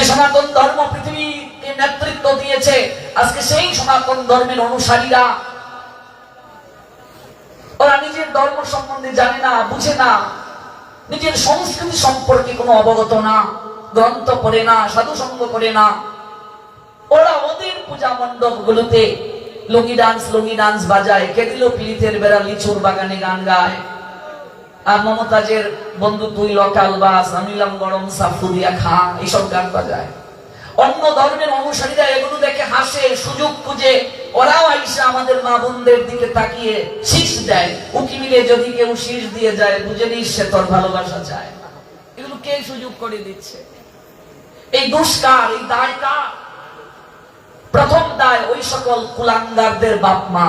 যে সনাতন ধর্ম পৃথিবীকে নেতৃত্ব দিয়েছে, আজকে সেই সনাতন ধর্মের অনুসারীরা ওরা নিজের ধর্ম সম্বন্ধে জানে না, বুঝে না, নিজের সংস্কৃতি সম্পর্কে কোনো অবগত না, গ্রন্থ পড়ে না, সাধু সঙ্গ করে না। ওরা ওদের পূজা মণ্ডপ গুলোতে লুঙ্গি ডান্স বাজায়, কে দিল পিলিতের বেড়া লিচুর বাগানে গান গায়, আর মমতাজের বন্ধু তুই লকাল বাস, আমিলাম গরম সাফু দিয়া খা, এইসব গান বাজায়। অন্য ধর্মের অনুসারীরা এগুলো দেখে হাসে, সুযোগ খুঁজে ওরাও আইসা আমাদের মা বোনদের দিকে তাকিয়ে শীষ দেয়। উকি মিলে যদি কেউ শীষ দিয়ে যায়, বুঝে নিস সে তোর ভালোবাসা চায়। এগুলো কে সুযোগ করে দিচ্ছে? এই দুষ্কার, এই দায় কার? প্রথম দায় ওই সকল কুলাঙ্গারদের বাপ মা,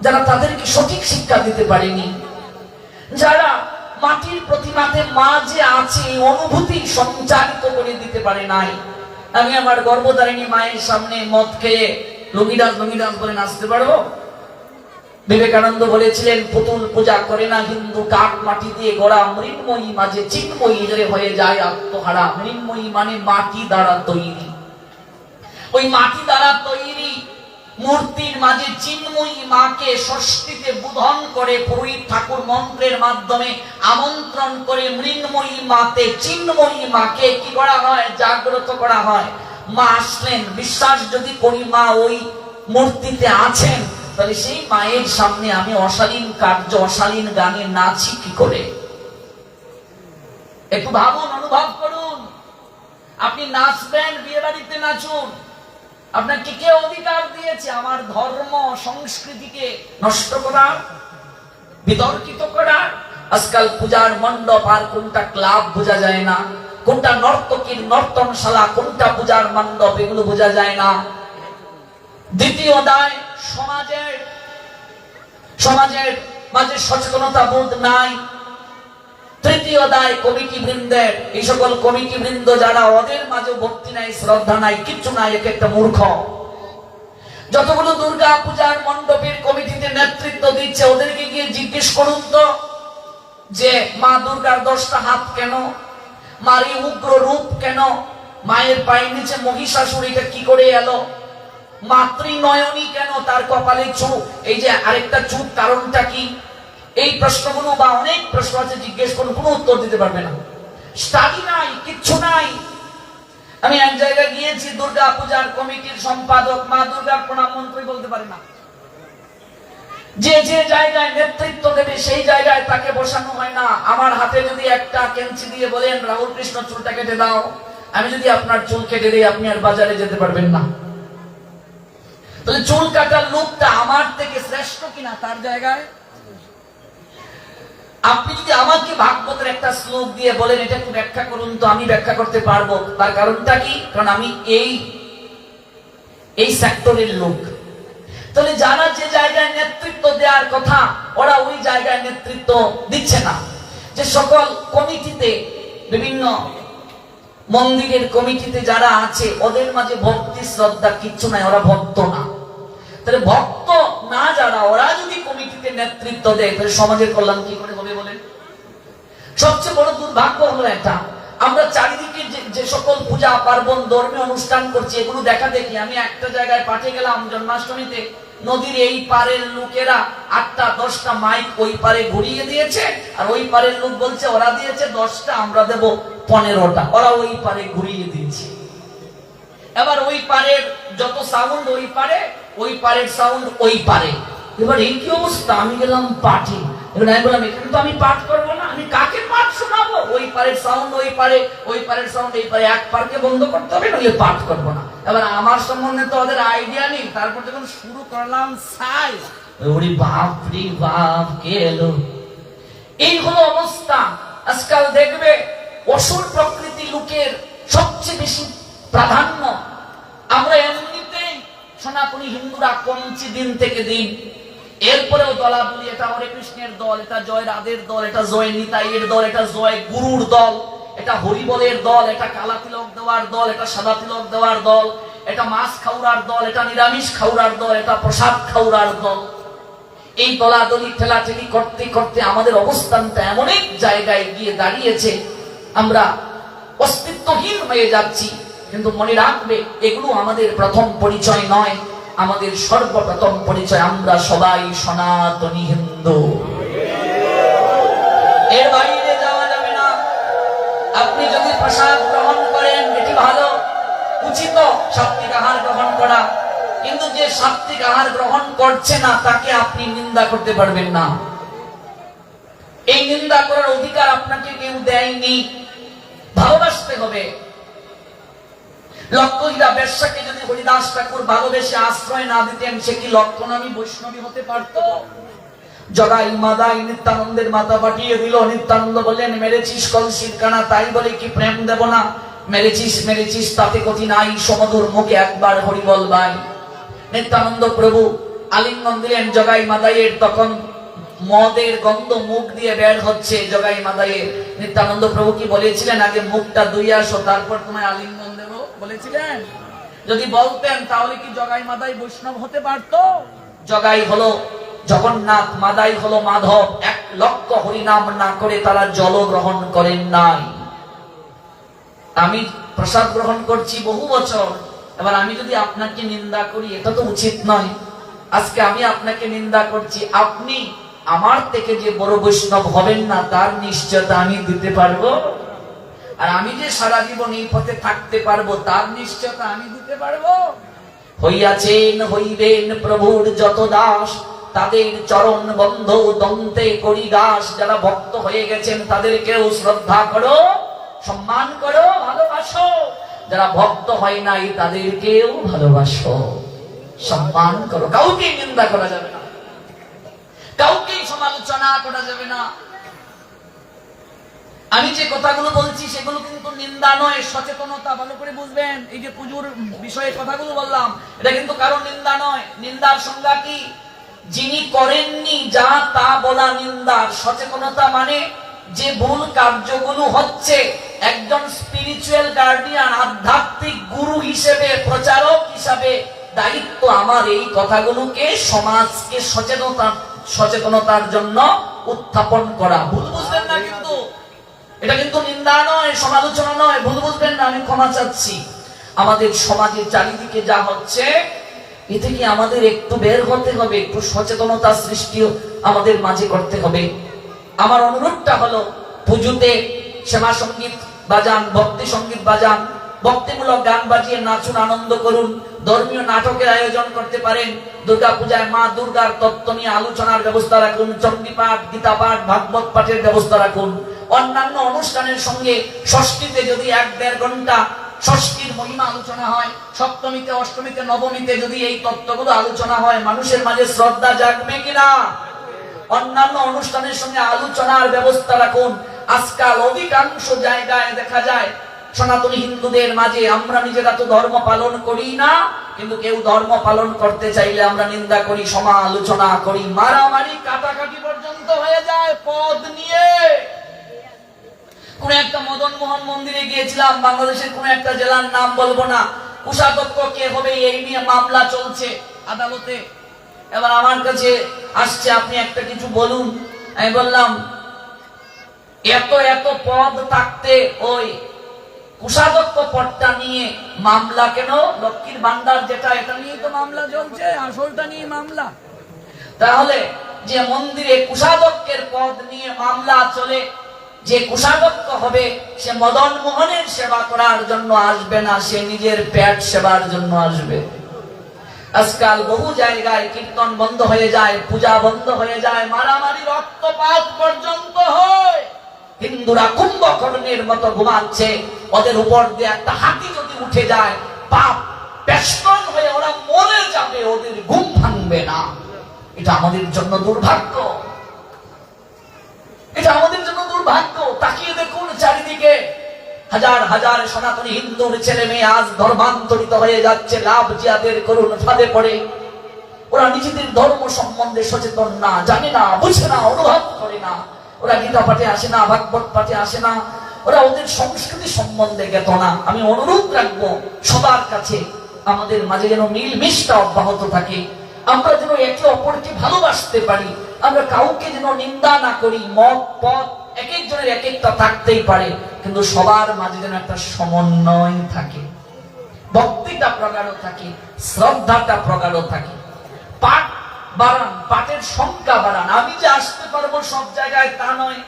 যারা তাদেরকে সঠিক শিক্ষা দিতে পারেনি, যারা মাটির প্রতিমাতে মা যে আছে এই অনুভূতি সঞ্চারিত করে দিতে পারে নাই। আমি আমার গর্ভধারিণী মায়ের সামনে মদ খেয়ে লুঙ্গি ডান্স বলে নাচতে পারবো? বিবেকানন্দ বলেছিলেন, পুতুল পূজা করে না হিন্দু, কাঠ মাটি দিয়ে গড়া মৃন্ময়ী মাঝে চিন্ময়ী হয়ে যায় আত্মহারা। মৃন্ময়ী মানে মাটি দ্বারা তৈরি। ওই মাটি দ্বারা তৈরি মূর্তির মাঝে চিন্ময়ী মাকে ষষ্ঠীতে বোধন করে পুরোহিত ঠাকুর মন্ত্রের মাধ্যমে আমন্ত্রণ করে মৃন্ময়ী মাতে, চিন্ময়ী মাকে কি করা হয়? জাগ্রত করা হয়। মা আসলেন, বিশ্বাস যদি করি মা ওই মূর্তিতে আছেন, তাহলে সেই মায়ের সামনে আমি অশালীন কার্য, অশালীন গানে নাচি কি করে? একটু ভাবুন, অনুভব করুন। আপনি নাচবেন, বিয়ে বাড়িতে নাচুন। আপনাকে কে অধিকার দিয়েছে আমার ধর্ম সংস্কৃতিকে নষ্ট করার, বিতর্কিত করার? আজকাল পূজার মণ্ডপ আর কোনটা ক্লাব বোঝা যায় না, কোনটা নর্তকীর নর্তনশালা, কোনটা পূজার মণ্ডপ, এগুলো বোঝা যায় না। দ্বিতীয় দায় সমাজের মাঝে সচেতনতা বোধ নাই। তৃতীয় দায় কমিটি বৃন্দের, এই সকল কমিটি বৃন্দ যারা, ওদের মাঝে ভক্তি নাই, শ্রদ্ধা নাই, কিচ্ছু নাই, এক একটা মূর্খ। যতগুলো দুর্গা পূজার মণ্ডপের কমিটিতে নেতৃত্ব দিচ্ছে, ওদেরকে গিয়ে জিজ্ঞেস করুন তো যে মা দুর্গার 10টা হাত কেন, মার এই উগ্র রূপ কেন, মায়ের পায়ের নিচে মহিষাসুর এটা কি করে এলো, মাতৃনয়নী কেন, তার কপালে চুপ, এই যে আরেকটা চুপ, কারণটা কি? এই প্রশ্নগুলো বা অনেক প্রশ্ন আছে, জিজ্ঞেস করুন, কোনো উত্তর দিতে পারবে না। স্টাডি নাই, কিচ্ছু নাই। আমি এক জায়গায় গিয়েছি, দুর্গা পূজার কমিটির সম্পাদক মা দুর্গার প্রণাম মন্ত্রী বলতে পারে না। যে যে জায়গায় নেতৃত্ব দেবে সেই জায়গায় তাকে বসানো হয় না। আমার হাতে যদি একটা কেঞ্চি দিয়ে বলেন রাহুল কৃষ্ণ চুলটা কেটে দাও, আমি যদি আপনার চুল কেটে দিই, আপনি আর বাজারে যেতে পারবেন না। তাহলে চুল কাটার লোকটা আমার থেকে শ্রেষ্ঠ কিনা তার জায়গায়? আপনি যদি আমাকে ভাগবতের একটা শ্লোক দিয়ে বলেন এটা একটু ব্যাখ্যা করুন, তো আমি ব্যাখ্যা করতে পারবো। তার কারণটা কি? কারণ আমি এই সেক্টরের লোক। তাহলে যারা যে জায়গায় নেতৃত্ব দেওয়ার কথা, ওরা ওই জায়গায় নেতৃত্ব দিচ্ছে না। যে সকল কমিটিতে, বিভিন্ন মন্দিরের কমিটিতে যারা আছে, ওদের মাঝে ভক্তি শ্রদ্ধা কিচ্ছু নাই, ওরা ভক্ত না। তাহলে ভক্ত না যারা, ওরা যদি কমিটিতে নেতৃত্ব দেয়, তাহলে সমাজের কল্যাণ কি করে হবে বলেন? সবচেয়ে বড় দুর্ভাগ্য হলো এটা, আমরা চারিদিকে যে সকল পূজা পার্বণ ধর্মীয় অনুষ্ঠান করছি, এগুলো দেখা দেখি। আমি একটা জায়গায় পাঠে গেলাম জন্মাষ্টমীতে, নদীর এই পারের লোকেরা 8টা 10টা মাইক ওই পারে ঘুরিয়ে দিয়েছে, আর ওই পারের লোক বলছে ওরা দিয়েছে 10টা, আমরা দেব 15টা, ওরা ওই পারে ঘুরিয়ে দিয়েছে। এবার ওই পারের যত সাউন্ড ওই পারে, ওই পারের সাউন্ড ওই পারে। এবার এই কি অবস্থা? আমি গেলাম পাঠে, এবার আমি বললাম এখানে তো আমি পাঠ করবো না, আমি কাকে পাঠ শোনাবো? ওই পারের সাউন্ড ওই পারে, ওই পারের সাউন্ড এই পারে, এক পারকে বন্ধ করতে হবে, নইলে পাঠ করবো না। এবার আমার সম্বন্ধে তো ওদের আইডিয়া নেই। তারপর যখন শুরু করলাম সাই, ওরে বাপ রে বাপ, কে এলো? এই হলো অবস্থা। আজকাল দেখবে অসুর প্রকৃতি লোকের সবচেয়ে বেশি প্রাধান্য। আমরা এমনিতেই সনাতনী হিন্দুরা কমছি দিন থেকে দিন। এরপরেও দলাদলি, এটা হরে কৃষ্ণের দল, এটা জয় রাধের দল, এটা জয় নিতাইয়ের দল, এটা জয় গুরুর দল, এটা হরিবলের দল, এটা কালা তিলক দেওয়ার দল, এটা সাদা তিলক দেওয়ার দল, এটা মাছ খাওয়ার দল, এটা নিরামিষ খাওয়ার দল, এটা প্রসাদ খাওয়ার দল। এই দলাদলি ঠেলাঠেলি করতে করতে আমাদের অবস্থানটা এমন এক জায়গায় গিয়ে দাঁড়িয়েছে, আমরা অস্তিত্বহীন হয়ে যাচ্ছি। কিন্তু মনে রাখবে এগুলো আমাদের প্রথম পরিচয় নয়, আমাদের সর্বপ্রথম পরিচয় আমরা সবাই সনাতনী হিন্দু। এর বাইরে যাওয়া যাবে না। আপনি যদি প্রসাদ গ্রহণ করেন এটি ভালো, উচিত সাত্বিক আহার গ্রহণ করা, কিন্তু যে সাত্বিক আহার গ্রহণ করছে না তাকে আপনি নিন্দা করতে পারবেন না। এই নিন্দা করার অধিকার আপনাকে কেউ দেয়নি। ভালোবাসতে হবে। লক্ষ্মীরা বেশ্যাকে যদি হরিদাস ঠাকুর ভালোবেসে আশ্রয় না দিতেন, সে কি লক্ষ্মণামী বৈষ্ণবী হতে পারত? জগাই মাদাই নিত্যানন্দের মাথা পাঠিয়ে দিল। নিত্যানন্দ বললেন, মেরেছিস কলসির কানা, তাই বলে কি প্রেম দেব না? মেরেছিস তাতে ক্ষতি নাই, সমধুর মুখে একবার হরি বল ভাই। নিত্যানন্দ প্রভু আলিঙ্গন দিলেন জগাই মাদাইয়ের। তখন মদের গন্ধ মুখ দিয়ে বের হচ্ছে জগাই মাদাইয়ের। নিত্যানন্দ প্রভু কি বলেছিলেন, আগে মুখটা ধুয়ে আসো তারপর তোমায় আলিঙ্গন দেব বলেছিলেন? যদি বলতেন তাহলে কি জগাই মাদাই বৈষ্ণব হতে পারত? জগাই হলো জগন্নাথ, মাদাই হলো মাধব। 1 লক্ষ হরিনাম না করে তারা জল গ্রহণ করেন নাই। আমি প্রসাদ গ্রহণ করছি বহু বছর, এবার আমি যদি আপনাকে নিন্দা করি এটা তো উচিত নয়। আজকে আমি আপনাকে নিন্দা করছি, আপনি আমার থেকে যে বড় বৈষ্ণব হবেন না তার নিশ্চয়তা আমি দিতে পারবো? আর আমি যে সারা জীবন এই পথে থাকতে পারবো তার নিশ্চয়তা আমি দিতে পারবো? হইয়াছেন হইবেন প্রভুর যত দাস, তাদের চরণ বন্ধ দন্তে করি দাস। যারা ভক্ত হয়ে গেছেন তাদেরকেও শ্রদ্ধা করো, সম্মান করো, ভালোবাসো। যারা ভক্ত হয় নাই তাদেরকেও ভালোবাসো, সম্মান করো। কাউকে নিন্দা করা যাবে না, কাউকে সমালোচনা করা যাবে না। আমি যে কথাগুলো বলছি সেগুলো কিন্তু নিন্দা নয়, সচেতনতা। ভালো করে বুঝবেন, এই যে পুজোর বিষয়ে কথাগুলো বললাম এটা কিন্তু কারণ নিন্দা নয়। নিন্দার সংজ্ঞা কি? যিনি করেননি যা তা বলা নিন্দার। সচেতনতা মানে যে ভুল কার্যগুলো হচ্ছে, একজন স্পিরিচুয়াল গার্ডিয়ান, আধ্যাত্মিক গুরু হিসেবে, প্রচারক হিসেবে দায়িত্ব আমার এই কথাগুলোকে সমাজকে সচেতনতার জন্য উত্থাপন করা। ভুল বুঝবেন না কিন্তু, এটা কিন্তু নিন্দা নয়, সমালোচনা নয়। ভুল বুঝবেন না, আমি ক্ষমা চাচ্ছি। আমাদের সমাজের চারিদিকে যা হচ্ছে এ থেকে আমাদের একটু বের হতে হবে, একটু সচেতনতা সৃষ্টি আমাদের মাঝে করতে হবে। আমার অনুরোধটা হলো, পুজোতে শ্যামা সঙ্গীত বাজান, ভক্তি সঙ্গীত বাজান, ভক্তিমূলক গান বাজিয়ে নাচুন, আনন্দ করুন। ধর্মীয় নাটকের আয়োজন করতে পারেন। দুর্গা পূজায় মা দুর্গার তত্ত্ব নিয়ে আলোচনার ব্যবস্থা রাখুন। চণ্ডী পাঠ, গীতা পাঠ, ভাগবত পাঠের ব্যবস্থা রাখুন। অন্যান্য অনুষ্ঠানের সঙ্গে ষষ্ঠীতে যদি 1-1.5 ঘন্টা ষষ্ঠীর মহিমা আলোচনা হয়, সপ্তমীতে, অষ্টমীতে, নবমীতে যদি এই তত্ত্বগুলো আলোচনা হয়, মানুষের মাঝে শ্রদ্ধা জাগবে কিনা? অন্যান্য অনুষ্ঠানের সঙ্গে আলোচনার ব্যবস্থা রাখুন। আজকাল অধিকাংশ জায়গায় দেখা যায় সনাতনী হিন্দুদের মাঝে আমরা নিজেরা তো ধর্ম পালন করি না, কিন্তু কেউ ধর্ম পালন করতে চাইলে আমরা নিন্দা করি, সমালোচনা করি, মারামারি কাটাকাটি পর্যন্ত হয়ে যায় পদ নিয়ে। কোন একটা মদন মোহন মন্দিরে গিয়েছিলাম, বাংলাদেশের কোন একটা জেলার নাম বলবো না, কোষাধ্যক্ষ কে হবে এই নিয়ে মামলা চলছে আদালতে। এবার আমার কাছে আসছে, আপনি একটা কিছু বলুন। আমি বললাম, এত এত পদ থাকতে ওই কোষাধ্যক্ষ পদটা নিয়ে মামলা কেন? লক্ষ্মীর ভান্ডার যেটা, এটা নিয়ে তো মামলা চলছে, আসলটা নিয়ে মামলা। তাহলে যে মন্দিরে কোষাধ্যক্ষের পদ নিয়ে মামলা চলে, যে কোষাধ্যক্ষ হবে সে মদন মোহনের সেবা করার জন্য আসবে না, সে নিজের পেট সেবার জন্য আসবে। আজকাল বহু জায়গায় কীর্তন বন্ধ হয়ে যায়, পূজা বন্ধ হয়ে যায়, মারামারি রক্তপাত পর্যন্ত হয়। হিন্দুরা কুম্ভকর্ণের মতো ঘুমাচ্ছে, ওদের উপর দিয়ে একটা হাতি যদি উঠে যায় পাপ পেষ্টন হয়ে ওরা মরে যাবে, ওদের ঘুম ভাঙবে না। এটা আমাদের জন্য দুর্ভাগ্য, এটা আমাদের জন্য দুর্ভাগ্য। তাকিয়ে দেখুন চারিদিকে, হাজার হাজার সনাতনী হিন্দুর ছেলে মেয়ে আজ ধর্মান্তরিত হয়ে যাচ্ছে, লাভ জিয়াদের করুন ফাঁদে পড়ে। ওরা নিজেদের ধর্ম সম্বন্ধে সচেতন না, জানে না, বুঝে না, অনুভব করে না। ওরা গীতা পাঠে আসে না, ভাগবত পাঠে আসে না, ওরা ওদের সংস্কৃতি সম্বন্ধে জ্ঞাত না। আমি অনুরোধ রাখবো সবার কাছে, আমাদের মাঝে যেন মিলমিশটা অব্যাহত থাকে, আমরা যেন একে অপরকে ভালোবাসতে পারি, আমরা কাউকে যেন নিন্দা না করি। মত পথ এক একজনের এক একটা থাকতেই পারে, কিন্তু সবার মাঝে যেন একটা সমন্বয় থাকে। ভক্তিটা প্রগাঢ় থাকে, শ্রদ্ধাটা প্রগাঢ় থাকে। পাঠ বাড়ান, পাঠের সংখ্যা বাড়ান। আমি যে আসতে পারবো সব জায়গায় তা নয়,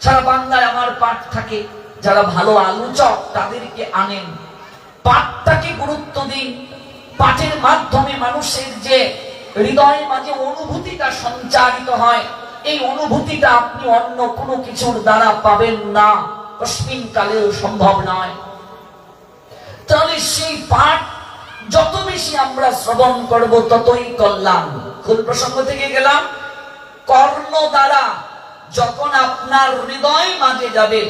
সারা বাংলায় আমার পাঠ থাকে। যারা ভালো আলোচক তাদেরকে আনেন, পাঠটাকে গুরুত্ব দিন। পাঠের মাধ্যমে মানুষের যে হৃদয়ের মাঝে অনুভূতিটা সঞ্চারিত হয়, এই অনুভূতিটা আপনি অন্য কোনো কিছুর দ্বারা পাবেন না, কস্মিন কালেও সম্ভব নয়। তাহলে সেই পাঠ যত বেশি আমরা শ্রবণ করব ততই কল্যাণ। কোন প্রসঙ্গ থেকে গেলাম? কর্ণ দ্বারা যখন আপনার হৃদয় মাঝে যাবে,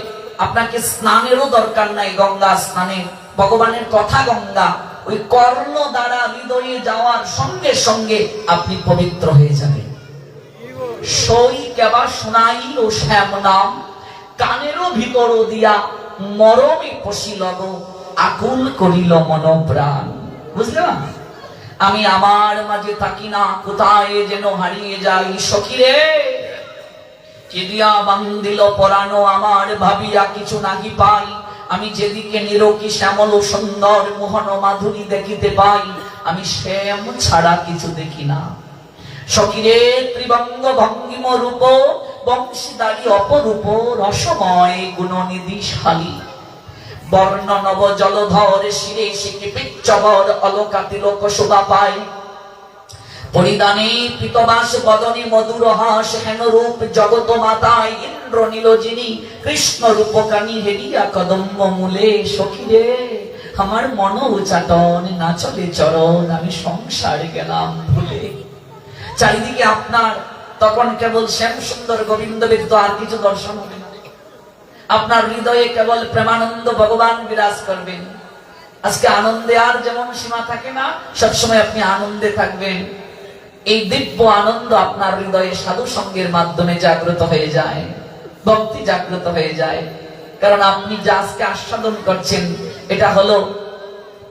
আপনাকে স্নানেরও দরকার নাই, গঙ্গা স্নানের, ভগবানের কথা গঙ্গা, ওই কর্ণ দ্বারা হৃদয়ে যাওয়ার সঙ্গে সঙ্গে আপনি পবিত্র হয়ে যাবেন। সই কেবা শোনাই ও শ্যাম নাম, কানেরও ভিতর দিয়া মরমে পশিল গো, আকুল করিল মন প্রাণ। বুঝলাম? আমি আমার মাঝে থাকি না, কোথায় যেন হারিয়ে যাই। সখীরে কে দিয়া বান্ধিল পরানো আমার, ভাবিয়া কিছু নাহি পাই। আমি যেদিকে নিরকি শ্যামল সুন্দর মোহন মাধুরী দেখিতে পাই, আমি শ্যাম ছাড়া কিছু দেখি না। সখীরে ত্রিবঙ্গ ভঙ্গিম রূপ, বংশীদারী অপরূপ, রসময় গুণনিধিশালী। বর্ণ নব জলধর শিরে শিখে পিচ্চবর, অলকা তিলক শোভা পায়। পরিধানে পীতবাস বদনে মধুর হাস, হেন রূপ জগত মাতায়। ইন্দ্র নীলজিনী কৃষ্ণ রূপকানী, হেরিয়া কদম্ব মূলে। সখীরে আমার মন উচাটন, না চলে চরণ, আমি সংসারে গেলাম ভুলে। চারিদিকে আপনার তখন কেবল শ্যাম সুন্দর গোবিন্দ ব্যতীত আর কিছু দর্শন হবে না। আপনার হৃদয়ে কেবল প্রেমানন্দ ভগবান বিরাজ করবেন। আজকে আনন্দে আর যেমন সীমা থাকে না, সবসময় আপনি আনন্দে থাকবেন। এই দিব্য আনন্দ আপনার হৃদয়ে সাধু সঙ্গের মাধ্যমে জাগ্রত হয়ে যায়, ভক্তি জাগ্রত হয়ে যায়। কারণ আপনি যা আজকে আস্বাদন করছেন, এটা হলো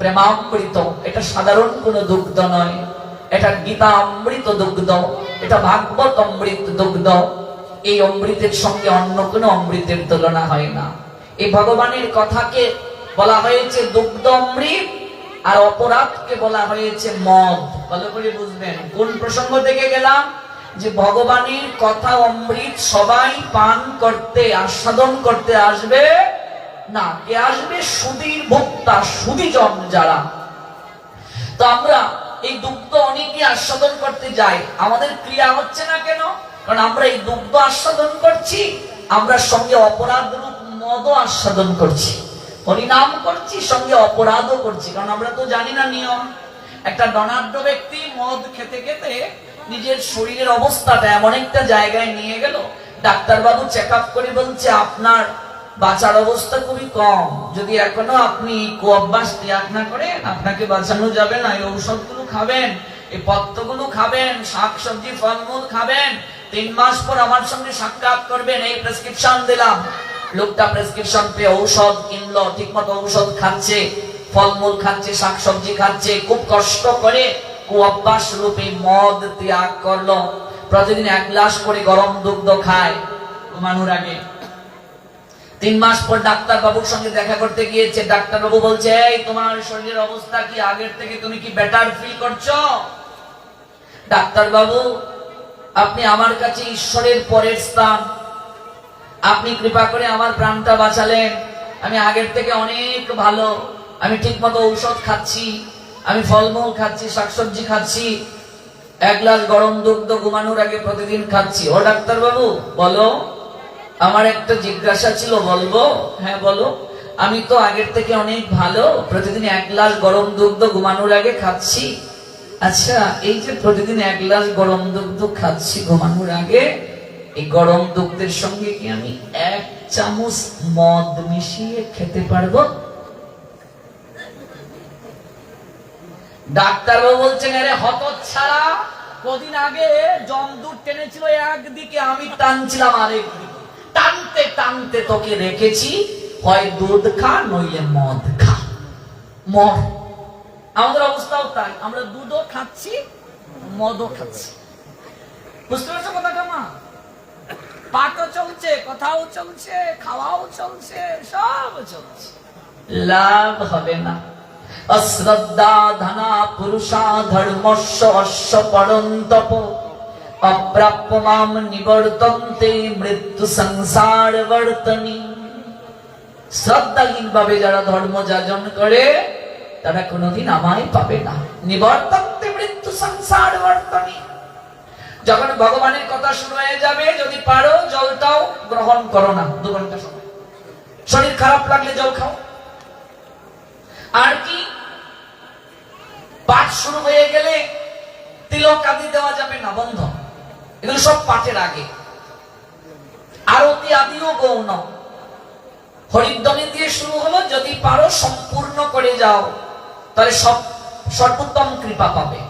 প্রেমামৃত। এটা সাধারণ কোনো দুগ্ধ নয়, এটা গীতা অমৃত দুগ্ধ, এটা ভাগবত অমৃত দুগ্ধ। এই অমৃতের সঙ্গে অন্য কোনো অমৃতের তুলনা হয় না। এই ভগবানের কথাকে বলা হয়েছে দুগ্ধ অমৃত, আর অপরাধকে বলা হয়েছে মদ। ভালো করে বুঝবেন। কোন প্রসঙ্গ থেকে গেলাম? যে ভগবানের কথা অমৃত সবাই পান করতে, আস্বাদন করতে আসবে না। কে আসবে? সুধীর ভোক্তা, সুধীজন যারা। তো আমরা এই দুগ্ধ অনেকে আস্বাদন করতে যাই, আমাদের ক্রিয়া হচ্ছে না কেন? কারণ আমরা এই দুগ্ধ আস্বাদন করছি, আমরা সঙ্গে অপরাধ রূপ মদও আস্বাদন করছি, হরিনাম করছি, সঙ্গে অপরাধও করছি। কারণ আমরা তো জানি না নিয়ম। একটা ধনাঢ্য ব্যক্তি মদ খেতে খেতে নিজের শরীরের অবস্থাটা এমন একটা জায়গায় নিয়ে গেল, ডাক্তারবাবু চেক আপ করে বলছে আপনার বাঁচার অবস্থা খুবই কম। যদি এখনো আপনি কুঅভ্যাস ত্যাগ না করেন, আপনাকে বাঁচানো যাবে না। এই ঔষধগুলো খাবেন, এই পত্রগুলো খাবেন, শাকসবজি ফলমূল খাবেন, 3 মাস পর আমার সঙ্গে সাক্ষাৎ করবেন, এই প্রেসক্রিপশন দিলাম। লোকটা প্রেসক্রিপশন পেয়ে ঔষধ কিনলো, ঠিক মতো ঔষধ খাচ্ছে, ফলমূল খাচ্ছে, শাকসবজি খাচ্ছে, খুব কষ্ট করে কুঅভ্যাস রূপে মদ ত্যাগ করলো। প্রতিদিন 1 গ্লাস করে গরম দুগ্ধ খায় ঘুমানোর আগে। 3 মাস পর ডাক্তার বাবুর সঙ্গে দেখা করতে গিয়েছে। ডাক্তার বাবু বলছে, এই তোমার শরীরের অবস্থা কি আগের থেকে? তুমি কি বেটার ফিল করছো? ডাক্তার বাবু, আপনি আমার কাছে ঈশ্বরের পরের স্থান, আপনি কৃপা করে আমার প্রাণটা বাঁচালেন। আমি আগের থেকে অনেক ভালো, আমি ঠিক মতো ঔষধ খাচ্ছি, আমি ফলমূল খাচ্ছি, শাকসবজি খাচ্ছি, 1 গ্লাস গরম দুগ্ধ ঘুমানোর আগে প্রতিদিন খাচ্ছি। ও ডাক্তার বাবু বলো, আমার একটা জিজ্ঞাসা ছিল, বলবো? হ্যাঁ বলো। আমি তো আগের থেকে অনেক ভালো, প্রতিদিন 1 গ্লাস গরম দুগ্ধ ঘুমানোর আগে খাচ্ছি। আচ্ছা, এই যে প্রতিদিন 1 গ্লাস গরম দুগ্ধ খাচ্ছি ঘুমানোর আগে, এই গরম দুগ্ধের সঙ্গে কি আমি 1 চামচ মদ মিশিয়ে খেতে পারবো? ডাক্তারবাবু বলছেন, আরে হতচ্ছাড়া, কদিন আগে জমদূত টেনেছিল একদিকে, আমি টানছিলাম আরেকদিকে। টানতে টানতে তোকে রেখেছি, হয় দুধ খা নইলে মদ খা, মদ। আমাদের অবস্থাও তাই, আমরা দুধও খাচ্ছি, মদও খাচ্ছি। বুঝতে পারছো কথাটা মা? পাঠও চলছে, কথাও চলছে, খাওয়াও চলছে, সব চলছে, লাভ হবে না। অশ্রদ্ধা ধনা পুরুষা ধর্মস্য অশ্ব পরন্তপ অপ্রাপ্য মাম নিবর্তন্তে মৃত্যু সংসার বর্তনী। শ্রদ্ধাহীন ভাবে যারা ধর্ম যাজন করে তারা কোনোদিন আমায় পাবে না। নিবর্তন্তে মৃত্যু সংসার বর্তনী। যখন ভগবানের কথা শুরু হয়ে যাবে, যদি পারো জলটাও গ্রহণ করো না 2 ঘন্টা সময়। শরীর খারাপ লাগলে জল খাও। আর কি, পাঠ শুরু হয়ে গেলে তিলক আদি দেওয়া যাবে না, বন্ধ। এগুলো সব পাঠের আগে। আরতি আদিও গৌণ। হরিধ্বনি দিয়ে শুরু হলো, যদি পারো সম্পূর্ণ করে যাও তাহলে সর্বোত্তম কৃপা পাবে।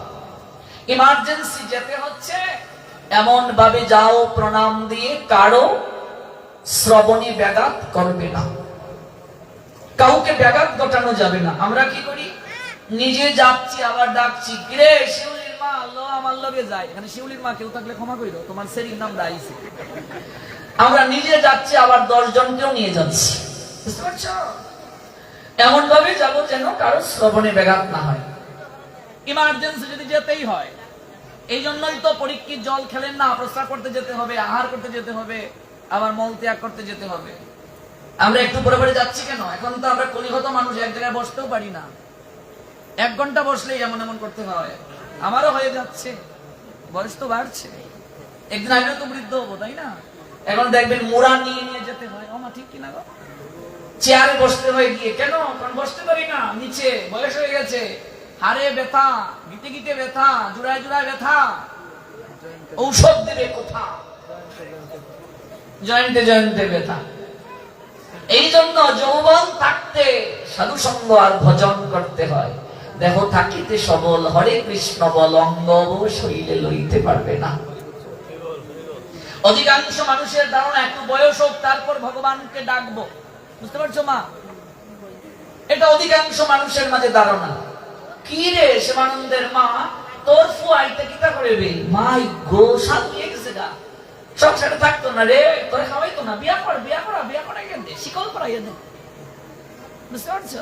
ইমার্জেন্সি যেতে হচ্ছে, এমন ভাবে যাও প্রণাম দিয়ে, কারো শ্রবণে ব্যাঘাত করবে না, কাউকে ব্যাঘাত ঘটানো যাবে না। আমরা কি করি, নিজে যাচ্ছি আবার ডাকছি, কিরে শিউলির মা আল্লাহ আমার লগে যায়। এখানে শিউলির মা কেউ থাকলে ক্ষমা করিল, তোমার সেরির নাম রাইছে। আমরা নিজে যাচ্ছি আবার 10 জনকেও নিয়ে যাচ্ছি, বুঝতে পারছো? এমন ভাবে যাবো যেন কারো শ্রবণে ব্যাঘাত না হয়। ইমার্জেন্সি যদি যেতেই হয়, এই জন্যই তো পরীক্ষিত জল খেলেন না, প্রস্রাব করতে যেতে হবে, আহার করতে যেতে হবে, আবার মল ত্যাগ করতে যেতে হবে। আমরা একটু পরে পরে যাচ্ছি কেন? এখন তো আমরা কলিগত মানুষ, এক জায়গায় বসতেও পারি না। 1 ঘন্টা বসলেই এমন এমন করতে হয়। আমারও হয়ে যাচ্ছে, বয়স তো বাড়ছে, একদিন আমিও তো বৃদ্ধ হবো, তাই না? এখন দেখবেন মোড়া নিয়ে নিয়ে যেতে হয়। ও মা, ঠিক কিনা গো? চেয়ারে বসতে হয় গিয়ে, কেন? কারণ বসতে পারি না, নিচে বয়স হয়ে গেছে, হাড়ে ব্যথা, গিতে গিতে ব্যথা, জোড়ায় জোড়ায় ব্যথা, ঔষধ দেবে কোথা? জয়েন্টে জয়েন্টে ব্যথা। এই জন্য যৌবন থাকতে সাধু সঙ্গ আর ভজন করতে হয়। দেহ থাকিতে সবল হরে কৃষ্ণ বল, অঙ্গ শরীরে লইতে পারবে না। অধিকাংশ মানুষের ধারণা একটু বয়স হোক তারপর ভগবানকে ডাকবো, বুঝতে পারছো মা? এটা অধিকাংশ মানুষের মাঝে ধারণা। কি রে শিবানন্দের মা, তোর ফুয়াইতে কিতা করবে? মাই গো, সাত হয়ে গেছে গা, সংসারে থাকতো না রে, তোরে খাওয়াইতো না, বিয়া করাইয়া দে, শিকল করাইয়া দে, বুঝতে পারছো?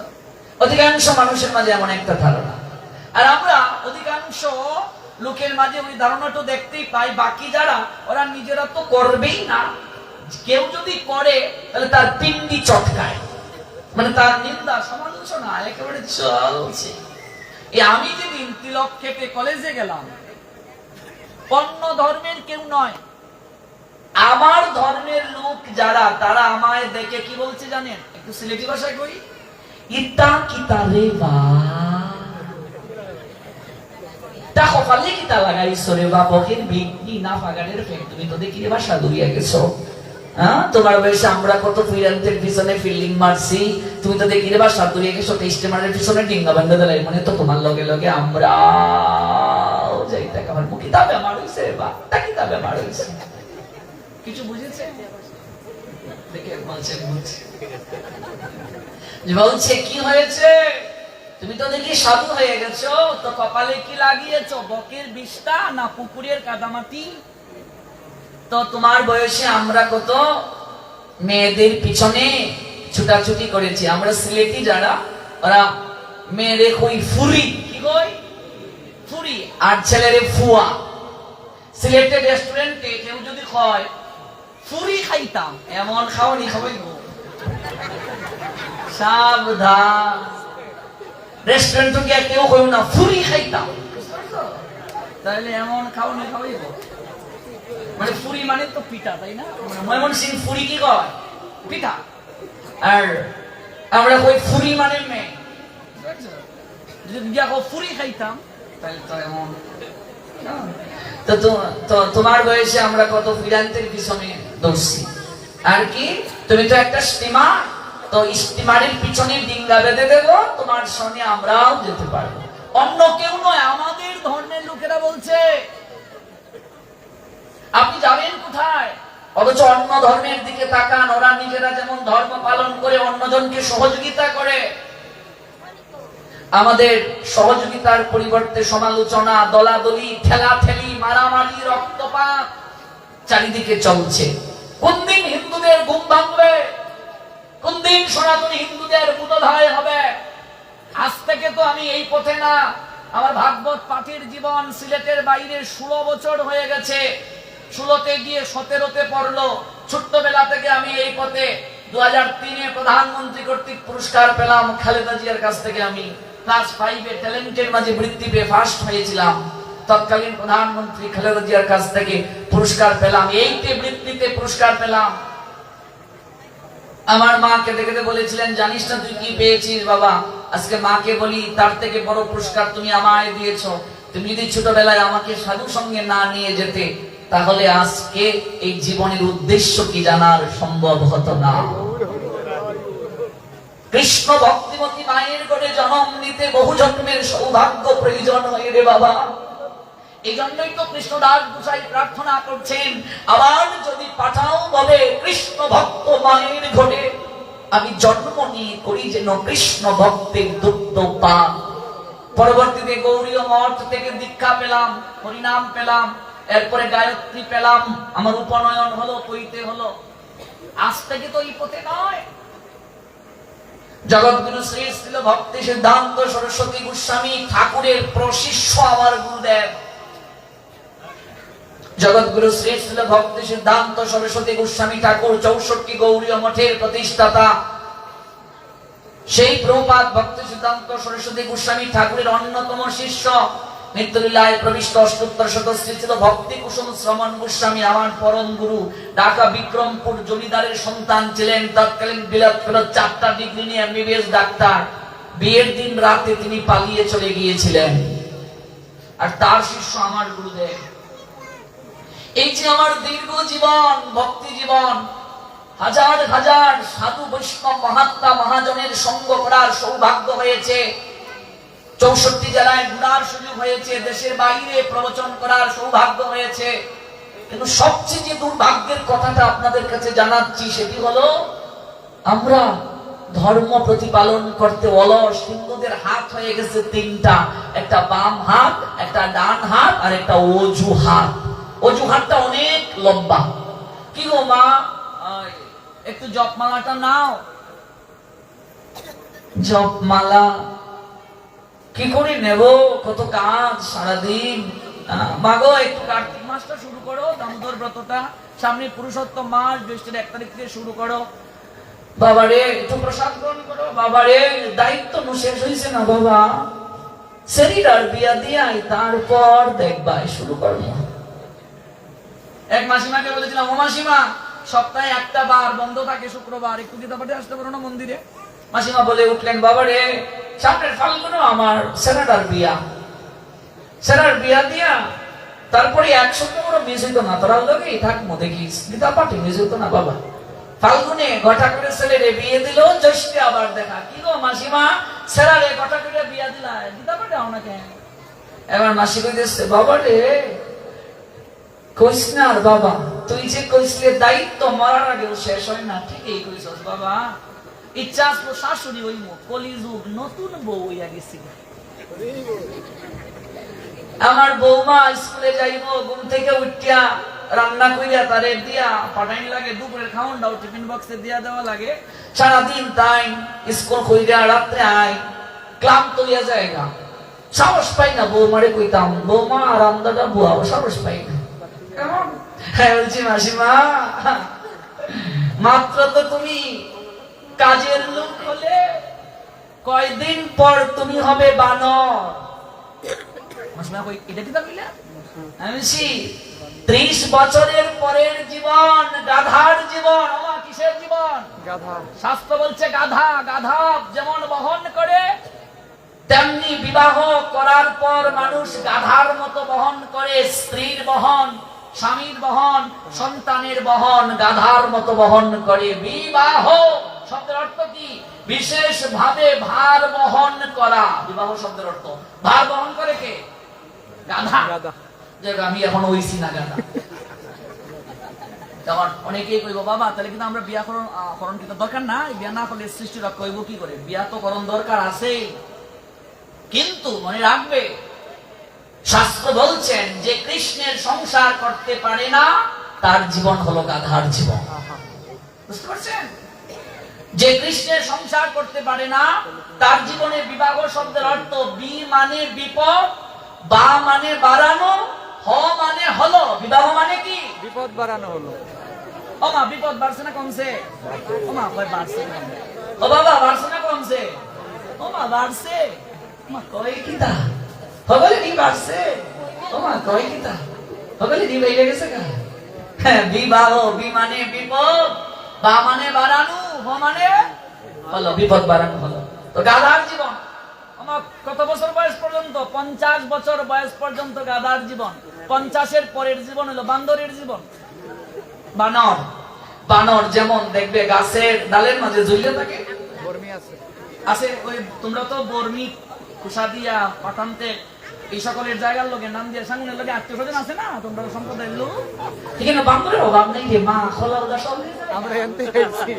অধিকাংশ মানুষের মাঝে এমন একটা ধারণা। আর আমরা অধিকাংশ লোকের মাঝে ওই ধারণাটা দেখতেই পাই। বাকি যারা, ওরা নিজেরা তো করবেই না, কেউ যদি করে তাহলে তার পিন্ডি চটকায়, মানে তার নিন্দা সমালোচনা একেবারে চলছে। আমি যেদিন তিলক খেতে কলেজে গেলাম, অন্য ধর্মের কেউ নয়, আমার ধর্মের লোক যারা, তারা আমায় দেখে কি বলছে জানেন? একটু সিলেটি ভাষায় কই, ইটা কিতা রে বা, তা কপালে কিতা লাগাইছো রে বা, বকের বিক্রি না ফাগানের ফেক, তুমি তো দেখি রে ভাষা দূরিয়া গেছো। হ্যাঁ, তোমার বয়সে আমরা কত ফিরান্তের পিছনে ফিল্ডিং মারছি, তুমি তো দেখি রে ভাষা দূরিয়া গেছো, টেস্টেমারের পিছনে ডিঙ্গা বান্ধা দিলাই, মানে তো তোমার লগে লগে আমরা যাইতে আমার মুখি তা বেমার হইছে রে বা, তা কি তা বেমার হইছে, কিছু বুঝেছে? দেখে বলছে কি হয়েছে? তুমি তো দেখি সাধু হয়ে গেছো, তো কপালে কি লাগিয়েছো? বকের বিষটা না পুকুরের কাদামাটি? তো তোমার বয়সে আমরা কত মেয়েদের পিছনে ছুটাছুটি করেছি। আমরা সিলেটি যারা, ওরা মেয়েরে কই ফুরি, কি কই? ফুরি, আর ছেলেরে ফুয়া। সিলেটের রেস্টুরেন্টে কেউ যদি কয় ফুরি খাইতাম, এমন খাওয়ানি খাওয়াইব, সাবধান। রেস্টুরেন্ট গিয়ে কেউ কই না ফুরি খাইতাম, তাহলে এমন খাওয়ানি খাওয়াইব। মানে ফুরি মানে তো পিঠা, তাই না? ময়মনসিং ফুরি কি কয়? পিঠা। আর আমরা কই ফুরি মানে মেয়ে। যদি গিয়া ফুরি খাইতাম তাহলে তো এমন। তো তোমার বয়সে আমরা কত ফিরান্তের পিছনে দৌড়ছি। আর কি, তুমি তো একটা স্টিমার, তো স্টিমারের পিছনে ডিঙ্গা বেঁধে দেবো, তোমার সঙ্গে আমরাও যেতে পারবো। অন্য কেউ নয়, আমাদের ধর্মের লোকেরা বলছে। আপনি যাবেন কোথায়? অথচ অন্য ধর্মের দিকে তাকান, ওরা নিজেরা যেমন ধর্ম পালন করে অন্যজনকে সহযোগিতা করে। আমাদের সহযোগিতার পরিবর্তে সমালোচনা, দলাদলি, ঠেলাঠেলি, মারামারি, রক্তপাত চারিদিকে চলছে। কোন দিন হিন্দুদের ঘুম ভাঙবে? কোন দিন সনাতনী হিন্দুদের বোধোদয় হবে? আজ থেকে তো আমি এই পথে না। আমার ভাগবত পাঠের জীবন সিলেটের বাইরে 16 বছর হয়ে গেছে। 16তে গিয়ে 17তে পড়লো। ছোট্টবেলা থেকে আমি এই পথে। 2003-এ প্রধানমন্ত্রী কর্তৃক পুরস্কার পেলাম খালেদা জিয়ার কাছ থেকে। আমি ক্লাস 5-এ ট্যালেন্টের মাঝে বৃত্তি পেয়ে ফার্স্ট হয়েছিলাম। তৎকালীন প্রধানমন্ত্রী খালেদা জিয়ার কাছ থেকে পুরস্কার পেলাম। 8-এ বৃত্তিতে পুরস্কার পেলাম। আমার মা কেঁদে কেঁদে বলেছিলেন, জানিস না তুই কি পেয়েছিস বাবা? আজকে মাকে বলি, তার থেকে বড় পুরস্কার তুমি আমায় দিয়েছো। তুমি যদি ছোটবেলায় আমাকে সাধু সঙ্গে না নিয়ে যেতে, তাহলে আজকে এই জীবনের উদ্দেশ্য কি জানার সম্ভব হতো না। কৃষ্ণ ভক্তিমতী মায়ের ঘরে জন্ম নিতে বহু জন্মের সৌভাগ্য প্রয়োজন হয় রে বাবা। এই জন্যই তো কৃষ্ণদাস গোসাই প্রার্থনা করছেন, আবার যদি পাঠাও বলে কৃষ্ণ ভক্ত মায়ের ঘরে, আমি জন্ম নিয়ে করি যেন কৃষ্ণ ভক্তের দুগ্ধ পান। পরবর্তীতে গৌরীয় মঠ থেকে দীক্ষা পেলাম, হরিনাম পেলাম, এরপরে গায়ত্রী পেলাম, আমার উপনয়ন হলো, পৈতে হলো। আজ থেকে তো এই পথে নয়। জগৎগুরু শ্রী শ্রীল ভক্তি সিদ্ধান্ত সরস্বতী গোস্বামী ঠাকুরের প্রশিষ্য আমার গুরুদেব। জগৎগুরু শ্রী শ্রীল ভক্তি সিদ্ধান্ত সরস্বতী গোস্বামী ঠাকুর 64 গৌরীয় মঠের প্রতিষ্ঠাতা। সেই প্রভুপাদ ভক্তি সিদ্ধান্ত সরস্বতী গোস্বামী ঠাকুরের অন্যতম শিষ্য। নিত্যলীলায় প্রবিষ্ট অষ্টোত্তর শত শ্রী শ্রীল ভক্তি কুসুম শ্রমণ গোস্বামী আমার পরম গুরু। ঢাকা বিক্রমপুর জমিদারের সন্তান ছিলেন। তৎকালীন বিলাত ফেরত 4টা ডিগ্রি নিয়ে এমবিবিএস ডাক্তার। বিয়ের দিন রাতে তিনি পালিয়ে চলে গিয়েছিলেন। আর তার শিষ্য আমার গুরুদেব। এই যে আমার দীর্ঘ জীবন, ভক্তি জীবন, হাজার হাজার সাধু বৈষ্ণব মহাত্মা মহাজনের সঙ্গ করার সৌভাগ্য হয়েছে। 64 জেলায় ঘোরার সুযোগ হয়েছে, দেশের বাইরে প্রবচন করার সৌভাগ্য হয়েছে। কিন্তু সবচেয়ে যে দুর্ভাগ্যের কথাটা আপনাদের কাছে জানাচ্ছি, সেটি হলো আমরা ধর্ম প্রতিপালন করতে অলস। হিন্দুদের হাত হয়ে গেছে 3টা, একটা বাম হাত, একটা ডান হাত, আর একটা অজু হাত। অজুহাতটা অনেক লম্বা। কি গো মা, একটু জপমালাটা নাও। জপমালা কি করে নেব? কত কাজ সারাদিন। মাগো একটু কার্তিক মাসটা শুরু করো, দামোদর ব্রতটা সামনে, পুরুষোত্তম মাস, জ্যৈষ্ঠের 1 তারিখ থেকে শুরু করো। বাবারে একটু প্রসাদ গ্রহণ করো। বাবারে দায়িত্ব শেষ হয়েছে না বাবা, শরীর বিয়া দিয়াই তারপর দেখবাই শুরু করবো। এক মাসিমাকে বলেছিলাম, ও মাসিমা, সপ্তাহে একটা বার বন্ধ থাকে শুক্রবার, একটু গীতা পাঠে আসতে পারো না মন্দিরে? মাসিমা বলে উঠলেন, বাবারে সামনের ফাল্গুনে আমার সেনাটার বিয়া। সেনার বিয়া দিয়া তারপরে 1 সপ্তাহ মিস হইতো না, তোরা লোকেই থাকবো দেখিস, গীতা পাঠে মিস হইতো না বাবা। ফাল্গুনে ঘটা করে ছেলেরে বিয়ে দিল, জ্যৈষ্ঠে আবার দেখা। কি গো মাসিমা, সেরারে ঘটা করে বিয়া দিলা, গীতা পাঠে আও না কেন? এবার মাসি কইতেছে, বাবারে কইস না আর বাবা, তুই যে কইসলে দায়িত্ব মরার আগেও শেষ হয় না, ঠিকই কইছস বাবা। ইচ্ছা আসলো শাশুড়ি হইব, কলিযুগ নতুন বউ হইয়া গেছি। আমার বৌমা স্কুলে যাইব, ঘুম থেকে উঠিয়া রান্না কইরা তারে দিয়া পাঠাইন লাগে, দুপুরের খাওয়ানটাও টিফিন বক্সে দিয়া দেওয়া লাগে। সারাদিন তাই স্কুল কইরা রাত্রে আয়, ক্লান্ত হইয়া যায় না, সাহস পাই না বৌমারে কইতাম, বৌমা রান্নাটা বুয়াও, সাহস পাই না। হ্যাঁ বলছি, মাসিমা মাত্র তো তুমি কাজের লোক হলে, কয়দিন পর তুমি হবে বানর। মাসিমা কই, এটা কি বললা? আমি 30 বছরের পরের জীবন গাধার জীবন। আমার কিসের জীবন? গাধা। শাস্ত্র বলছে গাধা, গাধা যেমন বহন করে, তেমনি বিবাহ করার পর মানুষ গাধার মতো বহন করে। স্ত্রীর বহন, স্বামীর বহন, সন্তানের বহন গাধার মতো বহন করে। বিবাহ শব্দের অর্থ কি? বিশেষ ভাবে ভার বহন করা। বিবাহ শব্দের অর্থ ভার বহন করে কে? গাধা। আমি এখন হইছি না গাধা। অনেকেই কইব, বাবা তাহলে কিন্তু আমরা বিয়া করণ কিন্তু দরকার না, বিয়া না করলে সৃষ্টি রক্ষা হইব কি করে? বিয়া তো করণ দরকার আছে, কিন্তু মনে রাখবে শাস্ত্র বলছেন যে কৃষ্ণের সংসার করতে পারে না, তার জীবন হলো গাধার জীবন। বুঝতে পারছেন? যে কৃষ্ণের সংসার করতে পারে না, তার জীবনে বিবাহ শব্দের অর্থ বি মানে বিপদ, বা মানে বাড়ানো, হ মানে হলো। বিবাহ মানে কি? বিপদ বাড়ানো হলো। ওমা বিপদ বাড়ছে না কমছে? ওমা কয় বাড়ছে না? ও বাবা বাড়ছে না কমছে? ওমা বাড়ছে। ওমা কয় কিতা? হগলে দি বাড়ছে। ওমা কয় কিতা? হগলে দি বাইরে গেছে কা? হ্যাঁ, বিবাহ, বি মানে বিপদ, বা মানে বাড়ানো, হ মানে হলো। বিপদ বাড়ানো হলো। তো গাধার জীবন আমার কত বছর বয়স পর্যন্ত? 50 বছর বয়স পর্যন্ত গাধার জীবন। 50-এর পরের জীবন হলো বান্দরের জীবন। বানর, বানর যেমন দেখবে গাছের ডালের মাঝে ঝুলে থাকে, বর্মি আছে আছে ওই তোমরা তো বর্মি, কুষাদিয়া, পাঠানতে এই সকলের জায়গার লোকের নাম দিয়ে সামনের লোকে আত্মীয় স্বজন আছে না, তোমরা সম্প্রদায়ের লোক। এখানে বান্দরের অভাব নেই রে, মা খোলা ওদা সব। আমরা এখান থেকে আসছি।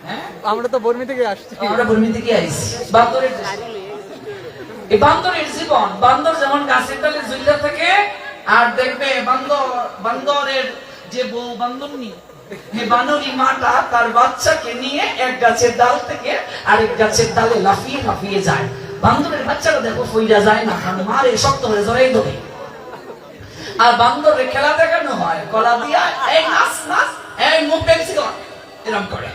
হ্যাঁ, আমরা তো বর্মি থেকে আসছি। আমরা বর্মি থেকে আইছি। বান্দরের এই বান্দরের জীবন, বান্দর যেমন গাছের ডালে ঝুলে থাকে, আর দেখবে বান্দরের যে বউ বান্দরনি, এই বানরি মাটা তার বাচ্চাকে নিয়ে এক গাছের ডাল থেকে আরেক গাছের ডালে লাফিয়ে লাফিয়ে যায়। বান্দরের বাচ্চারা দেখো ফইরা যায় না, কারণ মারে শক্ত হয়ে জড়াই ধরে। আর বান্দরের খেলা দেখানো হয় কলা দিয়া, এই নাচ নাচ, এই মুখ দেখছি এরকম করে।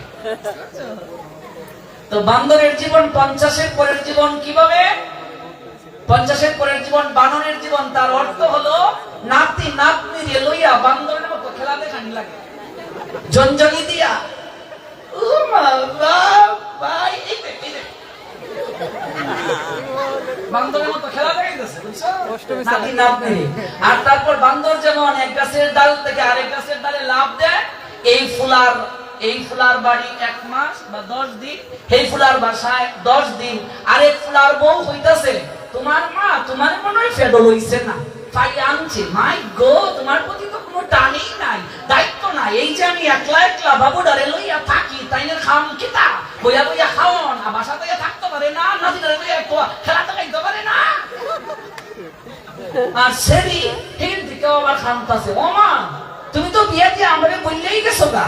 তো বান্দরের জীবন 50-এর পরের জীবন কিভাবে? 50-এর পরের জীবন বানরের জীবন, তার অর্থ হলো নাতি নাতনি রে লইয়া বান্দরের মতো খেলা দেখানি লাগে, জঞ্জলি দিয়া। ও মাল্লা ভাই, এই দেখ বান্দরের মতো খেলা দেখাইতেছে, বুঝছো? নাতি নাতনি। আর তারপর বান্দর যেমন এক গাছের ডাল থেকে আরেক গাছের ডালে লাফ দেয়, এই ফুলার বাড়ি 1 মাস বা 10 দিন, এই ফুলার বাসায় 10 দিন। আরেক ফুলার বউ হইতাছে, তোমার মা তোমার মনে হয় ফেডল হইছে না, পাই আনছে, মাই গো তোমার প্রতি তো কোনো টানই নাই, দায়িত্ব নাই। এই যে আমি একলা একলা বাবুডারে লইয়া থাকি, তাইনের খাম কিতা বইয়া বইয়া খাওন, আর বাসা বইয়া থাকতে পারে না, নাতিদারে লইয়া খেলা দেখাইতে পারে না। আর সেরি হিন থেকে আবার খামতাছে, ও মা তুমি তো বিয়ে দিয়ে আমাকে বললেই গেছো গা,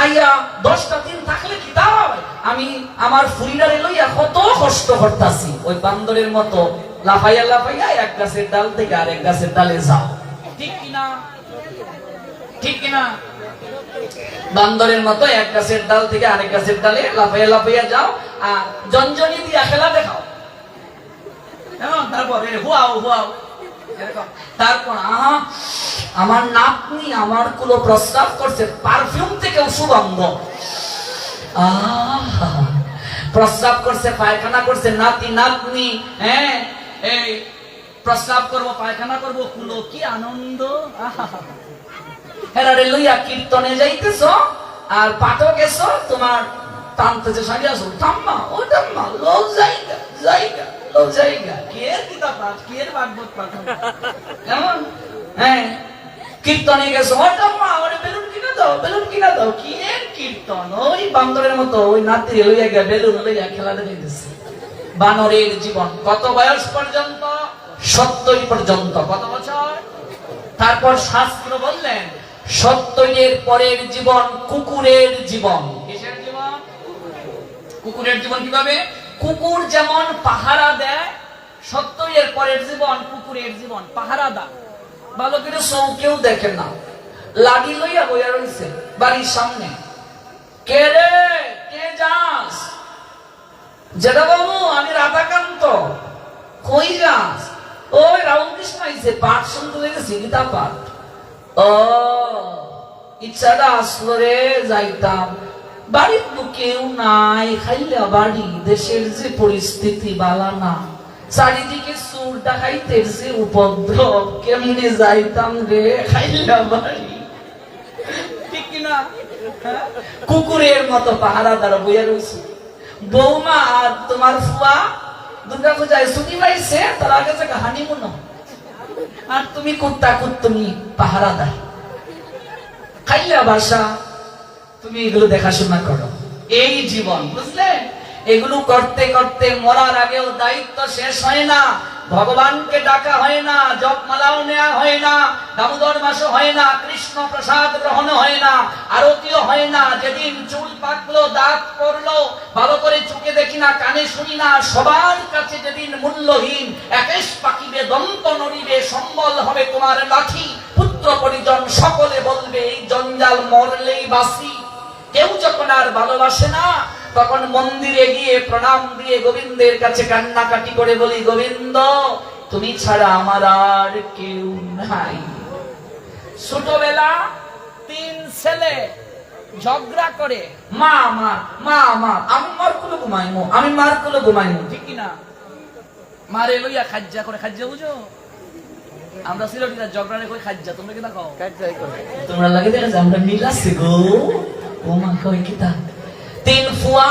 আইয়া 10টা দিন থাকলে কি তা হয়? আমি আমার ফুরিডারে লইয়া কত কষ্ট করতাছি। ওই বান্দরের মতো লাফাইয়া লাফাইয়া এক গাছের ডাল থেকে আরেক গাছের ডালে যাও, ঠিক কিনা? ঠিক কিনা? বান্দরের মতো এক গাছের ডাল থেকে আরেক গাছের ডালে লাফাইয়া লাফাইয়া যাও, আর জঞ্জনি দিয়া খেলা দেখাও। তারপর হুয়াও হুয়াও, তারপর আমার নাতনি আমার কুলো প্রস্তাব করছে, পারফিউম থেকে সুগন্ধ, প্রস্তাব করছে, পায়খানা করছে, নাতি নাতনি, হ্যাঁ এই প্রস্তাব করবো, পায়খানা করবো, কুলো কি আনন্দ। হেরারে লইয়া কীর্তনে যাইতেছ, আর পাঠক এসো, তোমার টানতেছে সারি আসো, থাম্মা ও থাম্মা, লো জায়গা জায়গা লো জায়গা, কের কিতাব পাঠ, কের ভাগবত পাঠ, কেমন? হ্যাঁ, কীর্তনে গেছো, ও থাম্মা ওরে বেলুন কিনা দাও, বেলুন কিনা দাও, কি এর কীর্তন। ওই বান্দরের মতো ওই নাতি লইয়া গিয়া বেলুন লইয়া খেলা দেখাইতেছে। বানরের জীবন কত বয়স পর্যন্ত? 70 পর্যন্ত। কত বছর? তারপর শাস্ত্র বললেন 70-এর পরের জীবন কুকুরের জীবন। কিসের জীবন? কুকুরের জীবন কিভাবে? কুকুর যেমন পাহারা দেয়, 70-এর পরের জীবন কুকুরের জীবন পাহারা দেয়। ভালো করে চৌকেও দেখে না, লাঠি লইয়া বইয়া রয়েছে বাড়ির সামনে। কে রে, কে যাস? জেঠা বাবু আমি রাধাকান্ত। কই যাস? ওই রামকৃষ্ণ আইছে, পাঠ শুনতে লেগেছি, গীতা পাঠ। ও ইচ্ছাটা আসলো রে, যাইতাম, বাড়ির তো কেউ নাই, খাইলা বাড়ি, দেশের যে পরিস্থিতি বালা না, চারিদিকে চোর ডাকাইতের যে উপদ্রব, কেমনে যাইতাম রে, খাইলা বাড়ি, ঠিক কিনা? কুকুরের মতো পাহারাদার বইয়া রয়েছে। বৌমা আর তোমার ফুয়া দুর্গা পূজায় ছুটি পাইছে, তার আগে থেকে হানিমুন, আর তুমি কুত্তা কুত্তুমি পাহারাদার, খাইলা বাসা, তুমি এগুলো দেখাশোনা করো। এই জীবন, বুঝলে? এগুলো করতে করতে মরার আগেও দায়িত্ব শেষ হয় না। ভগবানকে ডাকা হয় না, জপমালাও নেওয়া হয় না, দামোদর মাসও হয় না, কৃষ্ণ প্রসাদ গ্রহণ হয় না, আরতিও হয় না। যেদিন চুল পাকলো, দাঁত পড়লো, ভালো করে চোখে দেখি না, কানে শুনি না, সবার কাছে যেদিন মূল্যহীন, একেশ পাকিবে, দন্ত নড়িবে, সম্বল হবে তোমার লাঠি, পুত্র পরিজন সকলে বলবে এই জঞ্জাল মরলেই বাসি। কেউ যখন আর ভালোবাসে না, তখন মন্দিরে গিয়ে প্রণাম দিয়ে গোবিন্দের কাছে কান্নাকাটি করে বলি, গোবিন্দ তুমি ছাড়া আমার আর কেউ নাই। ছোটবেলা 3 ছেলে ঝগড়া করে, মা আমার, মা আমার, আমি মার কোলে ঘুমাইমু, আমি মার কোলে ঘুমাইমু, ঠিক কিনা? মারে লইয়া খাজ্জা করে, খাজ্জা বুঝো? আমরা সিলেটিরা ঝগড়া কই খাজ্জা, তোমরা কি না কও? কাটজাই করে। তোমরা লাগে দেখো আমরা মিলাছি গো। ও মা কই কিতা 3 ফুয়া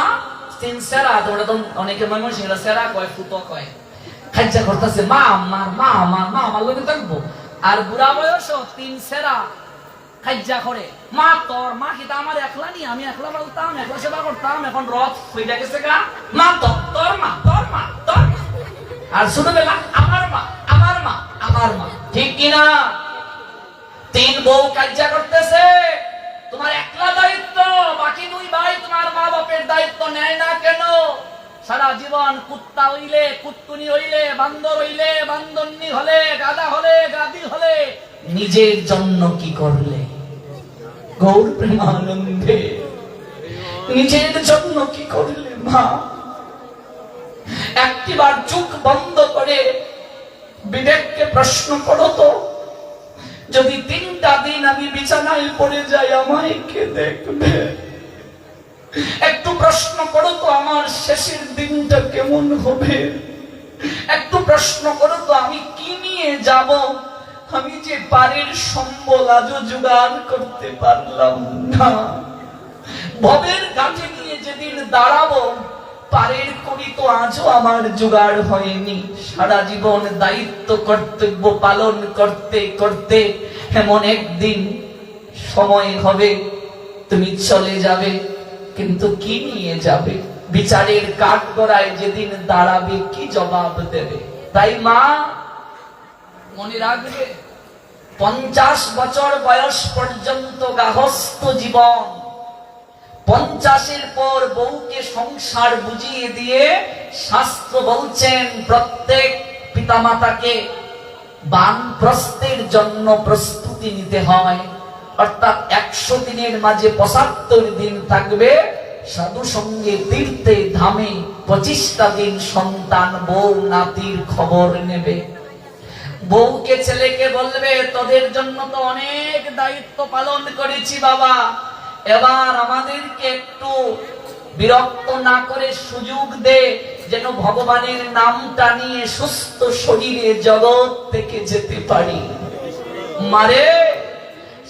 3 সেরা, তোমরা তো অনেকে মনে সেরা সেরা কয়, ফুতো কয়, খাজ্জা করতেছে মা আমার, মা আমার, মা আমার লগে থাকবো। আর বুড়া বয়স 3 সেরা খাজ্জা করে, মা তোর, মা কিতা আমার একলা নি, আমি একলা বলতাম, একলা সেবা করতাম, এখন রথ হইয়া গেছে গা, মা তোর মা, তোর মা, তোর মা। আর ছোটবেলা আমার মা, আমার মা, আমার মা, ঠিক কিনা? 3 বউ কাজ্জা করতেছে, তোমার একলা দায়িত্ব, বাকি 2 ভাই তোমার মা বাপের দায়িত্ব নেয় না কেন? সারা জীবন কুত্তা হইলে, কুত্তুনি হইলে, বান্দর হইলে, বান্দরনি হলে, গাদা হলে, গাদি হলে, নিজের জন্য কি করলে? গৌর প্রেমানন্দে নিজের জন্য কি করলে মা? একটিবার চোখ বন্ধ করে বিবেককে প্রশ্ন করো তো, যদি 3টা দিন আমি বিছানায় পড়ে যাই আমায় কে দেখবে? একটু প্রশ্ন করো তো আমার শেষের দিনটা কেমন হবে? একটু প্রশ্ন করো তো আমি কি নিয়ে যাব? আমি যে বাড়ির সম্বল আজও জোগাড় করতে পারলাম না। ভবের ঘাটে নিয়ে যেদিন দাঁড়াবো, পারের করি তো আজও আমার জোগাড় হয়নি। সারা জীবন দায়িত্ব কর্তব্য পালন করতে করতে এমন একদিন সময় হবে তুমি চলে যাবে, কিন্তু কি নিয়ে যাবে? বিচারের কাঠগড়ায় যেদিন দাঁড়াবে কি জবাব দেবে? তাই মা মনে রাখবে, 50 বছর বয়স পর্যন্ত গার্হস্থ্য জীবন, 50-এর পর বউকে সংসার বুঝিয়ে দিয়ে শাস্ত্র বলছেন প্রত্যেক পিতামাতাকে বানপ্রস্থের জন্য প্রস্তুতি নিতে হয়। অর্থাৎ 100 দিনের মাঝে 75 দিন থাকবে সাধু সঙ্গে তীর্থে ধামে, 25টা দিন সন্তান বউ নাতির খবর নেবে। বউকে ছেলেকে বলবে তোদের জন্য তো অনেক দায়িত্ব পালন করেছি বাবা, এবার আমাদেরকে একটু বিরক্ত না করে সুযোগ দে, যেন ভগবানের নামটা নিয়ে সুস্থ শরীরে জগৎ থেকে যেতে পারি। মারে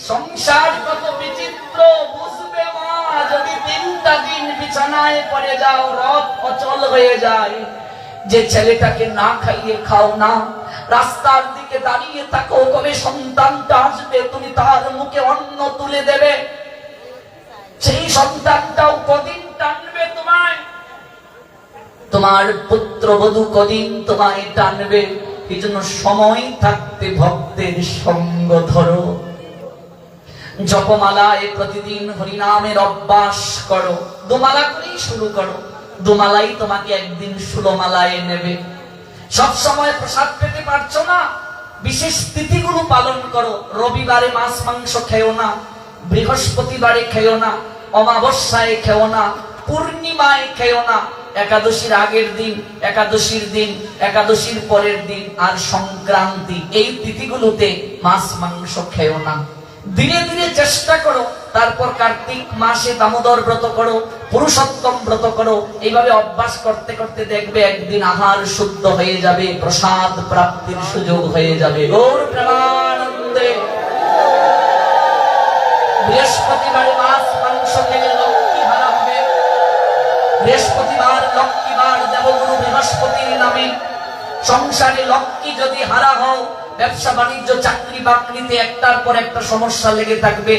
সংসার কত বিচিত্র বুঝবে মা, যদি 3টা দিন বিছানায় পড়ে যাও, রথ অচল হয়ে যায়। যে ছেলেটাকে না খাইয়ে খাও না, রাস্তার দিকে দাঁড়িয়ে থাকো, কবে সন্তানটা আসবে তুমি তার মুখে অন্ন তুলে দেবে, সেই সন্তানটাও কদিন টানবে তোমায়, তোমার পুত্রবধূ কদিন তোমায় টানবে। এই জন্য সময় থাকতে ভক্তের সঙ্গ ধরো, জপমালায় প্রতিদিন হরিনামের অভ্যাস করো, 2 মালা করেই শুরু করো, 2 মালাই তোমাকে একদিন 16 মালায় নেবে। সব সময় প্রসাদ পেতে পারছো না, বিশেষ তিথিগুলো পালন করো। রবিবারে মাছ মাংস খেও না, বৃহস্পতিবারে খেও না, অমাবস্যায় খেও না, পূর্ণিমায় খেও না, একাদশীর আগের দিন, একাদশীর দিন, একাদশীর পরের দিন আর সংক্রান্তি, এই তিথিগুলোতে মাছ মাংস খেও না। ধীরে ধীরে চেষ্টা করো, তারপর কার্তিক মাসে দামোদর ব্রত করো, পুরুষোত্তম ব্রত করো। এইভাবে অভ্যাস করতে করতে দেখবে একদিন আহার শুদ্ধ হয়ে যাবে, প্রসাদ প্রাপ্তির সুযোগ হয়ে যাবে। গৌর প্রেমানন্দে। বৃহস্পতিবারে মাছ মাংস খেলে লক্ষ্মী হারা হবে। বৃহস্পতিবার লক্ষ্মীবার, দেবগুরু বৃহস্পতির নামে। সংসারে লক্ষ্মী যদি হারা হও, ব্যবসা বাণিজ্য চাকরি বাকরিতে একটার পর একটা সমস্যা লেগে থাকবে।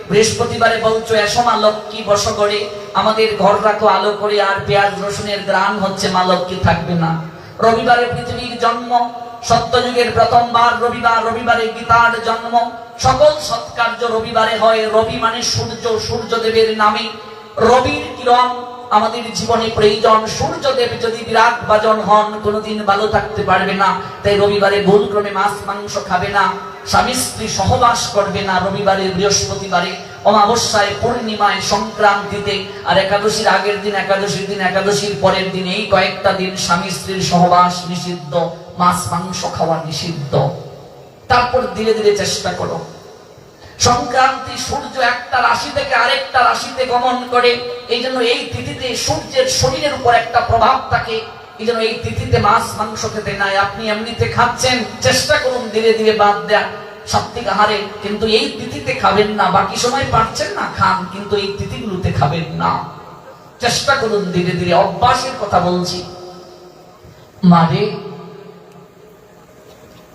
বৃহস্পতিবারে বলছো এসো মা লক্ষ্মী বসো করে, আমাদের ঘর রাখো আলো করে, আর পেঁয়াজ রসুনের গ্রান হচ্ছে, মা লক্ষ্মী থাকবে না। রবিবারে পৃথিবীর জন্ম, সত্যযুগের প্রথমবার রবিবার, রবিবারে গীতার জন্ম। সকল সৎকার্য রবিবারে হয়। রবি মানে সূর্য, সূর্যদেবের নামে রবির কিরণ আমাদের জীবনে প্রয়োজন। সূর্যদেব যদি বিরাট বাজন হন, কোনোদিন ভালো থাকতে পারবে না। তাই রবিবারে ভুলক্রমে মাছ মাংস খাবে না, স্বামী স্ত্রী সহবাস করবে না। রবিবারে, বৃহস্পতিবারে, অমাবস্যায়, পূর্ণিমায়, সংক্রান্তিতে, আর একাদশীর আগের দিন, একাদশীর দিন, একাদশীর পরের দিন, এই কয়েকটা দিন স্বামী স্ত্রীর সহবাস নিষিদ্ধ, মাছ মাংস খাওয়া নিষিদ্ধ। তারপর ধীরে ধীরে চেষ্টা করো। সংক্রান্তি, সূর্য একটা রাশি থেকে আরেকটা রাশিতে গমন করে, এই জন্য এই তিথিতে সূর্যের শরীরের উপর একটা প্রভাব থাকে। এই জন্য এই তিথিতে মাছ মাংস খেতে নাই। আপনি এমনিতে খাচ্ছেন, চেষ্টা করুন ধীরে ধীরে বাদ দেয়া সাত্বিক আহারে, কিন্তু এই তিথিতে খাবেন না। বাকি সময় পারছেন না, খান, কিন্তু এই তিথিগুলোতে খাবেন না। চেষ্টা করুন ধীরে ধীরে। অভ্যাসের কথা বলছি। মারে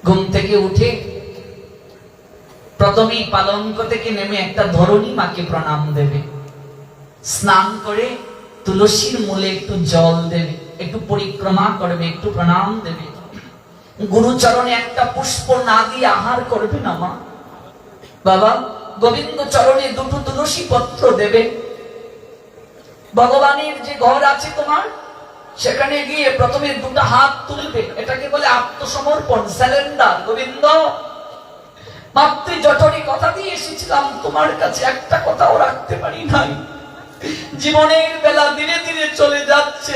ঘুম থেকে উঠে প্রথমেই পালঙ্ক থেকে নেমে একটা ধরণী মাকে প্রণাম দেবে। স্নান করে তুলসীর মূলে একটু জল দেবে, একটু পরিক্রমা করবে, একটু প্রণাম দেবে। গুরুচরণে একটা পুষ্প না দিয়ে আহার করবে না মা। বাবা গোবিন্দ চরণে দুটো তুলসী পত্র দেবে। ভগবানের যে ঘর আছে তোমার, সেখানে গিয়ে প্রথমে দুটো হাত তুলবে। এটাকে বলে আত্মসমর্পণ, স্যালেন্ডার। গোবিন্দ, মাতৃ জঠরে কথা দিয়ে এসেছিলাম তোমার কাছে, একটা কথাও রাখতে পারি নাই। জীবনের বেলা ধীরে ধীরে চলে যাচ্ছে,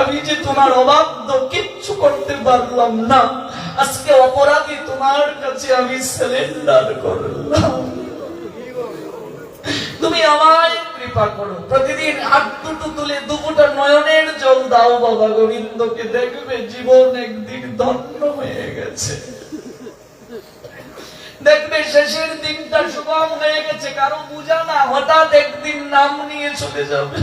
আমি যে তোমার অবাধ্য, কিচ্ছু করতে পারলাম না। আজকে অপরাধী, তোমার কাছে আমি সারেন্ডার করলাম। তুমি আমায় কৃপা করো। প্রতিদিন হাত দুটো তুলে দুপুটা নয়নের জল দাও বাবা গোবিন্দকে। দেখবে জীবন একদিন ধন্য হয়ে গেছে, দেখবে শেষের দিনটা সুগম হয়ে গেছে। কারো বুঝা না, হঠাৎ একদিন নাম নিয়ে চলে যাবে।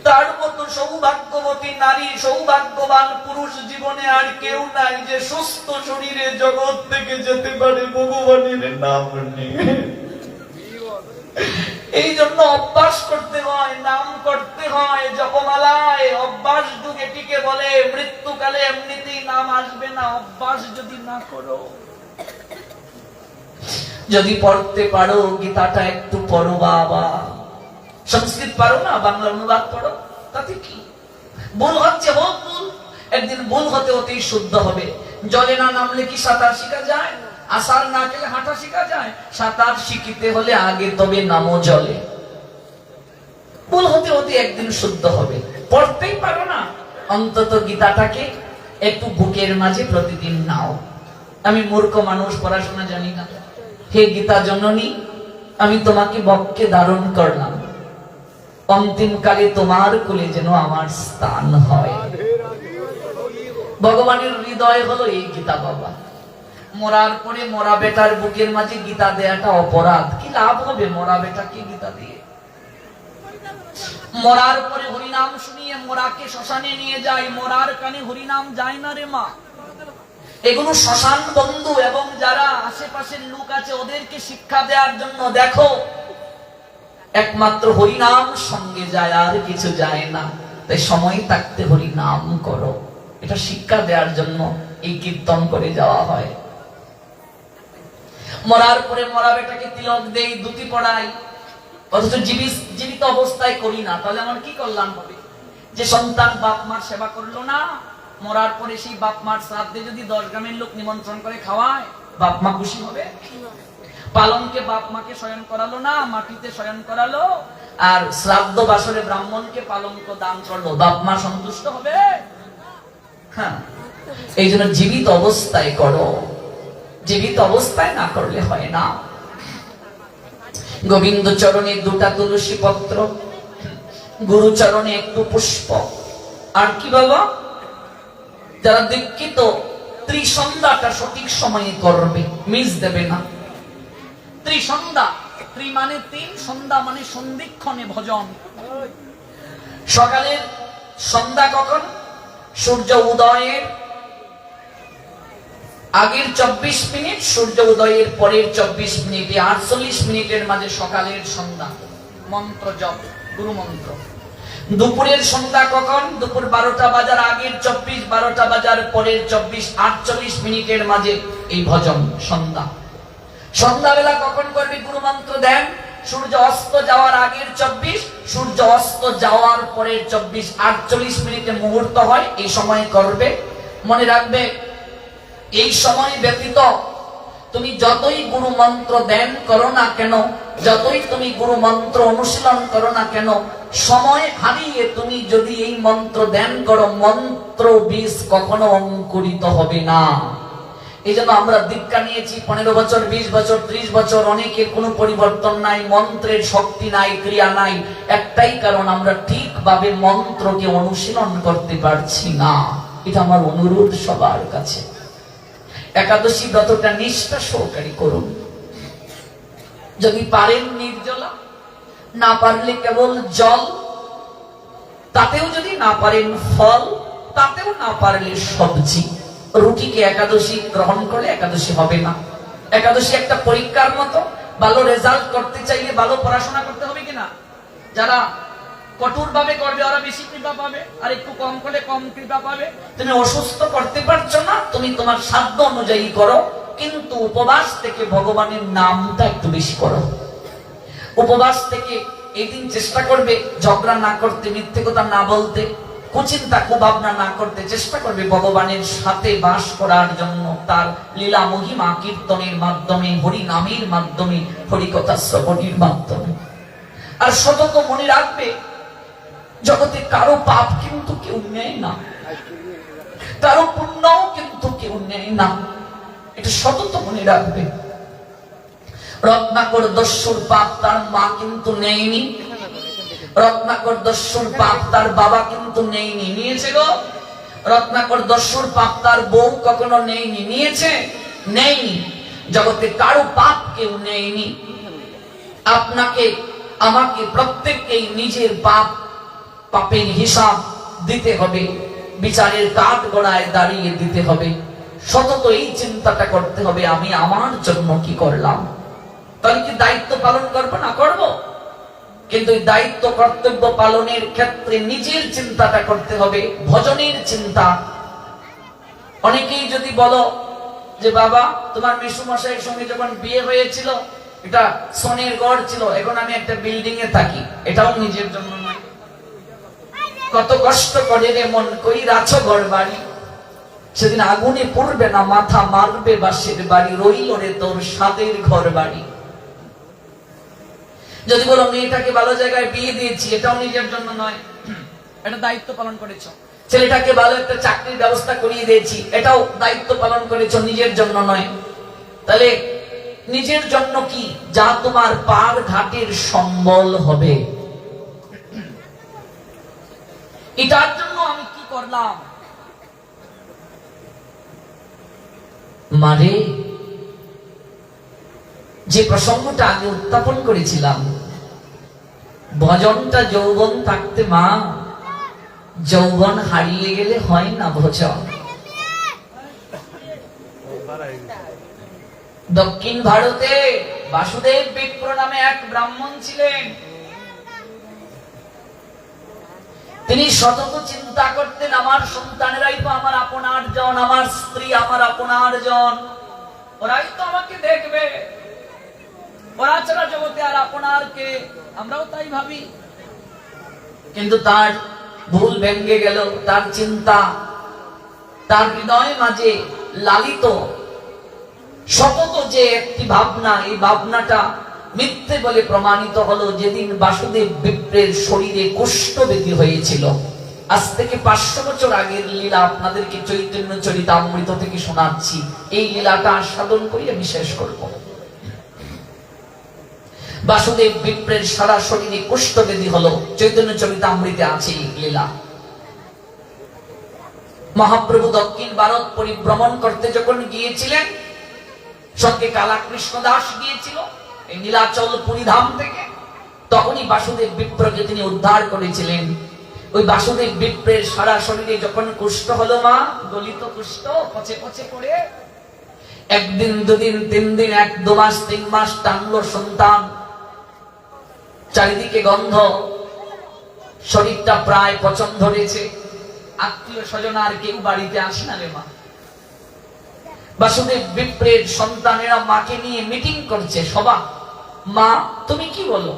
তার মতো সৌভাগ্যবতী নারী, সৌভাগ্যবান পুরুষ জীবনে আর কেউ নাই, যে সুস্থ শরীরে জগৎ থেকে যেতে পারে ভগবানের নাম নিয়ে। এই জন্য অভ্যাস করতে হয়, নাম করতে হয়, জপমালায় অভ্যাস যুগ এটিকে বলে। মৃত্যুকালে এমনিতেই নাম আসবে না, অভ্যাস যদি না করো। যদি পড়তে পারো গীতাটা একটু পড়ো বাবা। সংস্কৃত পারো না, বাংলা অনুবাদ পড়ো, তাতে কি? ভুল হচ্ছে, হোক ভুল, একদিন ভুল হতে হতেই শুদ্ধ হবে। জলে না নামলে কি সাঁতার শিখা যায়? আষাঢ় না খেলে হাঁটা শিখা যায়? সাঁতার শিখিতে হলে আগে তবে নামো জলে। ভুল হতে হতে একদিন শুদ্ধ হবে। পড়তেই পারো না, অন্তত গীতাটাকে একটু বুকের মাঝে প্রতিদিন নাও। আমি মূর্খ মানুষ, পড়াশোনা জানি না। হে গীতা জননী, আমি তোমাকে বক্ষে ধারণ করলাম, অন্তিমকালে তোমার কোলে যেন আমার স্থান হয়। ভগবানের হৃদয় হলো এই গীতা বাবা। মরার পরে মরা বেটার বুকের মাঝে গীতা দেয়াটা অপরাধ। কি লাভ হবে মরা বেটাকে গীতা দিয়ে? মরার পরে হরিনাম শুনিয়ে মরাকে শ্মশানে নিয়ে যায়, মরার কানে হরিনাম যায় না রে মা। এগুলো শ্মশান বন্ধু এবং যারা আশেপাশের লোক আছে ওদেরকে শিক্ষা দেওয়ার জন্য। দেখো, একমাত্র হরিনাম সঙ্গে যায়, আর কিছু যায় না। তাই সময় থাকতে হরিনাম করো, এটা শিক্ষা দেওয়ার জন্য এই কীর্তন করে যাওয়া হয়। মরার পরে মরা বেটাকে তিলক দেই, ধুতি পড়াই, অথচ জীবিত অবস্থায় করি না। তাহলে আমার কি কল্যাণ হবে? যে সন্তান বাপ মার সেবা করলো না, মরার পরে সেই বাপ মার শ্রাদ্ধে যদি 10 গ্রামের লোক নিমন্ত্রণ করে খাওয়ায়, বাপ মা খুশি হবে? পালনকে বাপ মাকে শয়ন করালো না, মাটিতে শয়ন করালো, আর শ্রাদ্ধ বাসরে ব্রাহ্মণকে পালঙ্ক দান করলো, বাপ মা সন্তুষ্ট হবে? হ্যাঁ। এই জন্য জীবিত অবস্থায় করো, জীবিত অবস্থায় না করলে হয় না। গোবিন্দ চরণে 2টা তুলসী পত্র, গুরু চরণে একটু পুষ্প। আর কি বাবা? যারা দীক্ষিত ত্রিসন্ধ্যাটা সঠিক সময়ে করবে, মিস দেবে না। ত্রিসন্ধ্যা, ত্রি মানে 3, সন্ধ্যা মানে সন্ধিক্ষণে ভজন। সকালের সন্ধ্যা কখন? সূর্য উদয়ের আগের 24 মিনিট, সূর্য উদয়ের পরের 24 মিনিট, 48 মিনিটের মাঝে সকালের সন্ধ্যা। মন্ত্র জপ, গুরু মন্ত্র। দুপুরের সন্ধ্যা কখন? দুপুর 12টা বাজার আগের 24, 12টা বাজার পরের 24, 48 মিনিটের মাঝে এই ভজন সন্ধ্যা। সন্ধ্যাবেলা কখন করবি গুরু মন্ত্র দেন? সূর্য অস্ত যাওয়ার আগের 24, সূর্য অস্ত যাওয়ার পরের 24, 48 মিনিটে মুহূর্ত হয়, এই সময় করবে। মনে রাখবে, এই সময় ব্যতীত তুমি যতই গুরু মন্ত্র দেন করো না কেন, যতই তুমি গুরু মন্ত্র অনুশীলন করো না কেন, সময় হারিয়ে তুমি যদি এই মন্ত্র দেন করো, মন্ত্র বীজ কখনো অঙ্কুরিত হবে না। এই জন্য আমরা দীক্ষা নিয়েছি 15 বছর, 20 বছর, 30 বছর, অনেকের কোনো পরিবর্তন নাই, মন্ত্রের শক্তি নাই, ক্রিয়া নাই। একটাই কারণ, আমরা ঠিকভাবে মন্ত্রকে অনুশীলন করতে পারছি না। এটা আমার অনুরোধ সবার কাছে। একাদশী ব্রতটা নিষ্ঠা সহকারী করুন। যদি পারেন নির্জলা, না পারলে কেবল জল, তাতেও যদি না পারেন ফল, তাতেও না পারলে সবজি। রুটিকে একাদশী গ্রহণ করলে একাদশী হবে না। একাদশী একটা পরীক্ষার মতো। ভালো রেজাল্ট করতে চাইলে ভালো পড়াশোনা করতে হবে কিনা? যারা কঠোর ভাবে করবে ওরা বেশি কৃপা পাবে, আর একটু কম করলে কম কৃপা পাবে। তুমি অসুস্থ করতে পারছো না, তুমি তোমার সাধ্য অনুযায়ী করো, কিন্তু উপবাস থেকে ভগবানের নামটা একটু বেশি করো। উপবাস থেকে এই দিন চেষ্টা করবে ঝগড়া না করতে, মিথ্যে কথা না বলতে, কুচিন্তা কুভাবনা না করতে চেষ্টা করবে ভগবানের সাথে বাস করার জন্য। তার লীলা মহিমা কীর্তনের মাধ্যমে, হরি নামের মাধ্যমে, হরিকথা শ্রবণের মাধ্যমে। আর সতত মনে রাখবে, জগতে কারো পাপ কিন্তু কেউ নেয় না, কারো পুণ্যও কিন্তু কেউ নেয় না। এটা সতত মনে রাখবে। রত্নাকর দস্যুর পাপ তার মা কিন্তু নেয়নি, রত্নাকর দস্যুর পাপ তার বাবা কিন্তু নেয়নি। নিয়েছে গো? রত্নাকর দস্যুর পাপ তার বউ কখনো নেয়নি। নিয়েছে? নেয়নি। জগতে কারো পাপ কেউ নেয়নি। আপনাকে, আমাকে, প্রত্যেককেই নিজের পাপের হিসাব দিতে হবে, বিচারের কাঠ গড়ায় দাঁড়িয়ে দিতে হবে। সতত এই চিন্তাটা করতে হবে, আমি আমার জন্য কি করলাম। তাহলে কি দায়িত্ব পালন করবো না? করবো, কিন্তু দায়িত্ব কর্তব্য পালনের ক্ষেত্রে নিজের চিন্তাটা করতে হবে, ভজনের চিন্তা। অনেকেই যদি বলো যে বাবা, তোমার মেসুমশাইয়ের সঙ্গে যখন বিয়ে হয়েছিল এটা সোনের গড় ছিল, এখন আমি একটা বিল্ডিং এ থাকি, এটাও নিজের জন্য নয়। কত কষ্ট করে রে মন কইরাছো ঘর বাড়ি, সেদিন আগুনে পড়বে না মাথা, মারবে বাঁশের বাড়ি, রইল রে তোর সাদের ঘর বাড়ি। যদি বলো মেয়েটাকে ভালো জায়গায় বিয়ে দিয়েছি, এটাও নিজের জন্য নয়, এটা দায়িত্ব পালন করেছ। ছেলেটাকে ভালো একটা চাকরির ব্যবস্থা করিয়ে দিয়েছি, এটাও দায়িত্ব পালন করেছ, নিজের জন্য নয়। তাহলে নিজের জন্য কি? যা তোমার পার ঘাটের সম্বল হবে। এটার জন্য আমি কি করলাম? মানে যে প্রসঙ্গটা আগে উত্থাপন করেছিলাম, ভজনটা যৌবন থাকতে মা, যৌবন হারিয়ে গেলে হয় না ভজন। দক্ষিণ ভারতে বাসুদেব বিপ্র নামে এক ব্রাহ্মণ ছিলেন। তিনি সতত চিন্তা করতেন, আমার সন্তানেরাই তো আমার আপনার জন, আমার স্ত্রী আমার আপনার জন, ওরাই তো আমাকে দেখবে, ওরা ছাড়া জগতে আর আপনার কে? আমরাও তাই ভাবি। কিন্তু তার ভুল ভেঙে গেল, তার চিন্তা, তার হৃদয় মাঝে লালিত সতত যে একটি ভাবনা, এই ভাবনাটা মিথ্যে বলে প্রমাণিত হলো যেদিন বাসুদেব বিপ্রের শরীরে কুষ্ঠব্যাধি হয়েছিল। আজ থেকে 500 বছর আগের লীলা আপনাদেরকে চৈতন্য চরিতামৃত থেকে শোনাচ্ছি। এই লীলাটা আস্বাদন করে আমি শেষ করব। বাসুদেব বিপ্রের সারা শরীরে কুষ্ঠব্যাধি হলো, চৈতন্য চরিতামৃতে আছে এই লীলা। মহাপ্রভু দক্ষিণ ভারত পরিভ্রমণ করতে যখন গিয়েছিলেন, সঙ্গে কালা কৃষ্ণ দাস গিয়েছিল এই নীলাচল পুরীধাম থেকে, তখনই বাসুদেব বিপ্রকে তিনি উদ্ধার করেছিলেন। ওই বাসুদেব বিপ্রের সারা শরীরে যখন কুষ্ঠ হলো মা, গলিত কুষ্ঠ পচে পচে পড়ে, একদিন, দুদিন, 3 দিন, 1-2 মাস, 3 মাস টানলো সন্তান, চারিদিকে গন্ধ, শরীরটা প্রায় পচন ধরেছে, আত্মীয় স্বজন আর কেউ বাড়িতে আসে না রে মা। বাসুদেব বিপ্রের সন্তানেরা মাকে নিয়ে মিটিং করছে, সভা। মা তুমি কি বলো,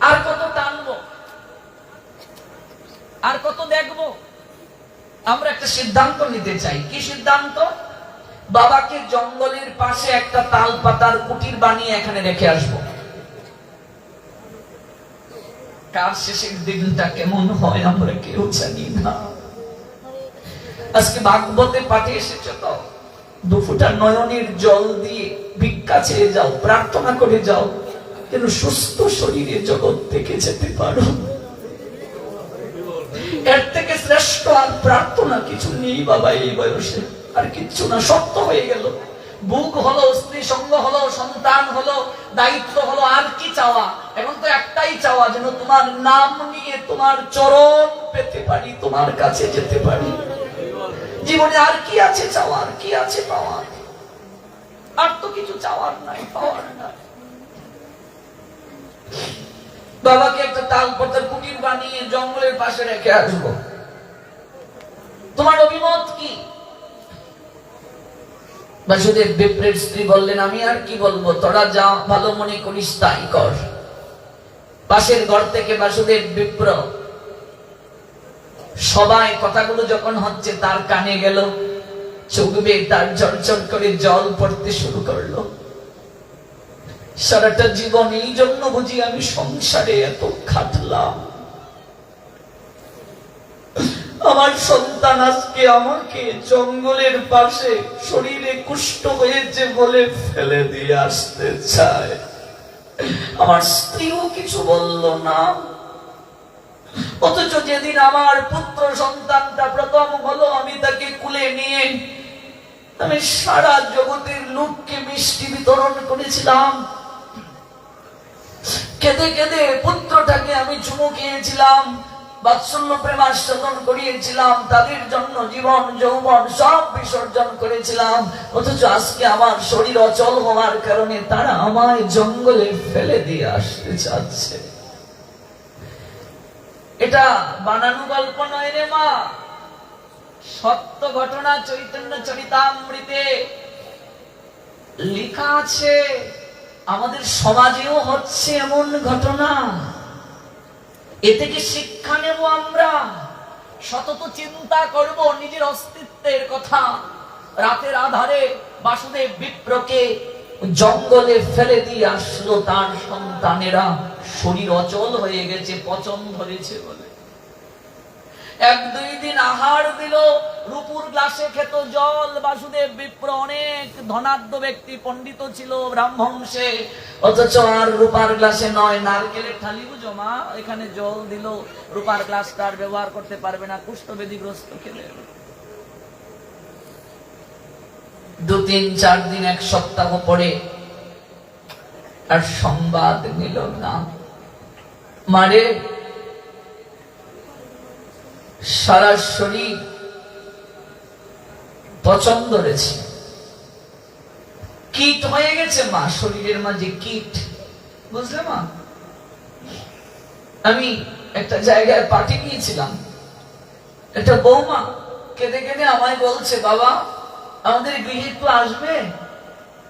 আর কত টানবো, আর কত দেখবো? আমরা একটা সিদ্ধান্ত নিতে চাই। কি সিদ্ধান্ত? বাবাকে জঙ্গলের পাশে একটা তাল পাতার কুটির বানিয়ে এখানে রেখে আসবো। কার শেষের দিনটা কেমন হয় আমরা কেউ জানি না। আজকে ভাগবতে পাঠে এসেছ তো, দুফুটা নয়নের জল দিয়ে ভিক্ষা চেয়ে যাও, প্রার্থনা করে যাও যেন সুস্থ শরীরে জগৎ থেকে যেতে পারো। এর থেকে শ্রেষ্ঠ আর প্রার্থনা কিছু নেই বাবা এই বয়সে, আর কিচ্ছু না। সত্য হয়ে গেল, বুক হলো, স্ত্রী সঙ্গ হলো, সন্তান হলো, দায়িত্ব হলো, আর কি চাওয়া? এখন তো একটাই চাওয়া, যেন তোমার নাম নিয়ে তোমার চরণ পেতে পারি, তোমার কাছে যেতে পারি। জীবনে আর কি আছে চাওয়ার, কি আছে পাওয়ার? আর তো কিছু চাওয়ার নাই, পাওয়ার নাই। বাবাকে একটা তাল পাতার কুটির বানিয়ে জঙ্গলের পাশে রেখে আসবো। তোমার অভিমত কি? বাসুদেব বিপ্রের স্ত্রী বললেন, আমি আর কি বলবো, তোরা যা ভালো মনে করিস তাই কর। পাশের ঘর থেকে বাসুদেব বিপ্র সবাই কথাগুলো যখন হচ্ছে তার কানে গেল, চোখ বেয়ে তার ঝরঝর করে জল পড়তে শুরু করলো। সারাটা জীবন এই জন্য বুঝি আমি সংসারে এত খাটলাম, আমার সন্তান আজকে আমাকে জঙ্গলের পাশে শরীরে কুষ্ঠ হয়েছে বলে ফেলে দিয়ে আসতে চায়। আমার স্ত্রীও কিছু বলল না, অথচ যেদিন আমার পুত্র সন্তানটা প্রথম হলো, আমি তাকে কুলে নিয়ে আমি সারা জগতের লোককে মিষ্টি বিতরণ করেছিলাম। কেঁদে কেঁদে পুত্রটাকে আমি চুমু খেয়েছিলাম, বাৎসল্য প্রেমাস্বাদন করিয়েছিলাম, তাদের জন্য জীবন যৌবন সব বিসর্জন করেছিলাম। অথচ আজকে আমার শরীর অচল হওয়ার কারণে তারা আমায় জঙ্গলে ফেলে দিয়ে আসতে চাচ্ছে। এটা বানানো গল্প নয় রে মা, সত্য ঘটনা চৈতন্য চরিতামৃতে লেখা আছে। আমাদের সমাজেও হচ্ছে এমন ঘটনা। এ থেকে শিক্ষা নেব আমরা, সতত চিন্তা করব নিজের অস্তিত্বের কথা। রাতের আধারে বাসুদেব বিপ্রকে জঙ্গলে ফেলে দিয়ে আসলো, তার সন্তানেরা শরীর অচল হয়ে গেছে, পচন ধরেছে বলে। এক দুই দিন আহার দিল, রূপুর গ্লাসে খেত জল। বাসুদেব বিপ্র অনেক ধনাঢ্য ব্যক্তি, পণ্ডিত ছিল ব্রাহ্মংশে, অথচ আর রূপার গ্লাসে নয়, নারকেলের থালি বুঝো মা, এখানে জল দিল, রূপার গ্লাসটা আর ব্যবহার করতে পারবে না, কুষ্ঠবেদীগ্রস্ত খেলে। 2 3 4 দিন, 1 সপ্তাহ পরে আর সংবাদ নিল না। মারে সারা শরীর পচন ধরেছে, কীট হয়ে গেছে মা, শরীরের মাঝে কীট, বুঝলে মা? আমি একটা জায়গায় পার্টি গিয়েছিলাম, একটা বৌমা কেঁদে কেঁদে আমায় বলছে, বাবা আমাদের গৃহে একটু আসবে।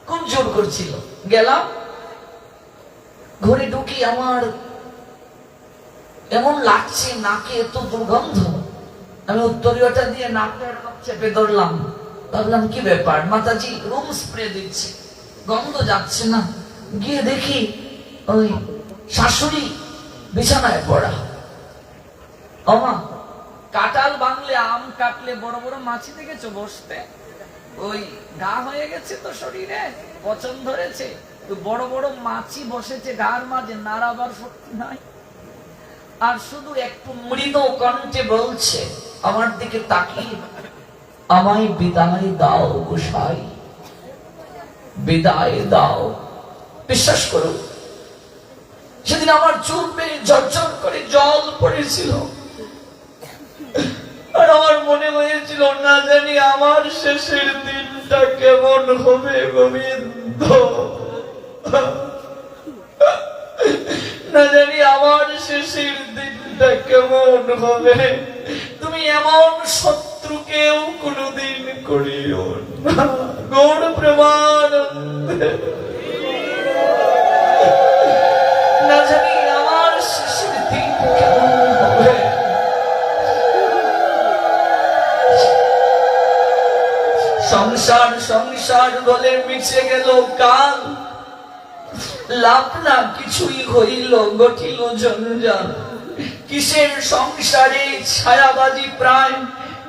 খুব জোর করছিল, গেলাম। ঘরে ঢুকি, আমার এমন লাগছে, নাকে এত দুর্গন্ধ। আমি উত্তরীয়টা দিয়ে নাকটা চেপে ধরলাম, ভাবলাম কি ব্যাপার, মাতাজি রুম স্প্রে দিচ্ছে, গন্ধ যাচ্ছে না। গিয়ে দেখি ওই শাশুড়ি বিছানায় পড়া। ওমা, কাঁঠাল ভাঙলে, আম কাটলে বড় বড় মাছি দেখেছো বসতে? ওই ঘা হয়ে গেছে তো শরীরে, পচন ধরেছে, বড় বড় মাছি বসেছে ঘাড় মাঝে, নাড়াবার শক্তি নাই। আর শুধু একটু মৃদু কণ্ঠে বলছে আমার দিকে তাকিয়ে, আমায় বিদায় দাও গোসাই, বিদায় দাও। বিশ্বাস করুন, সেদিন আমার চোখ বেয়ে ঝরঝর করে জল পড়েছিল, আর আমার মনে হয়েছিল না জানি আমার শেষের দিনটা কেমন হবে গোবিন্দ, না জানি আমার শেষের দিন দিনটা কেমন হবে। তুমি এমন শত্রুকেও কোনোদিন করিও না। গৌর প্রেমানন্দে না জানি আমার শেষের দিন কেমন হবে। সংসার সংসার বলে মিশে গেল কাল, লাভ না কিছুই হইল, ঘটিল জঞ্জাল। কিসের সংসারে ছায়াবাজি প্রায়,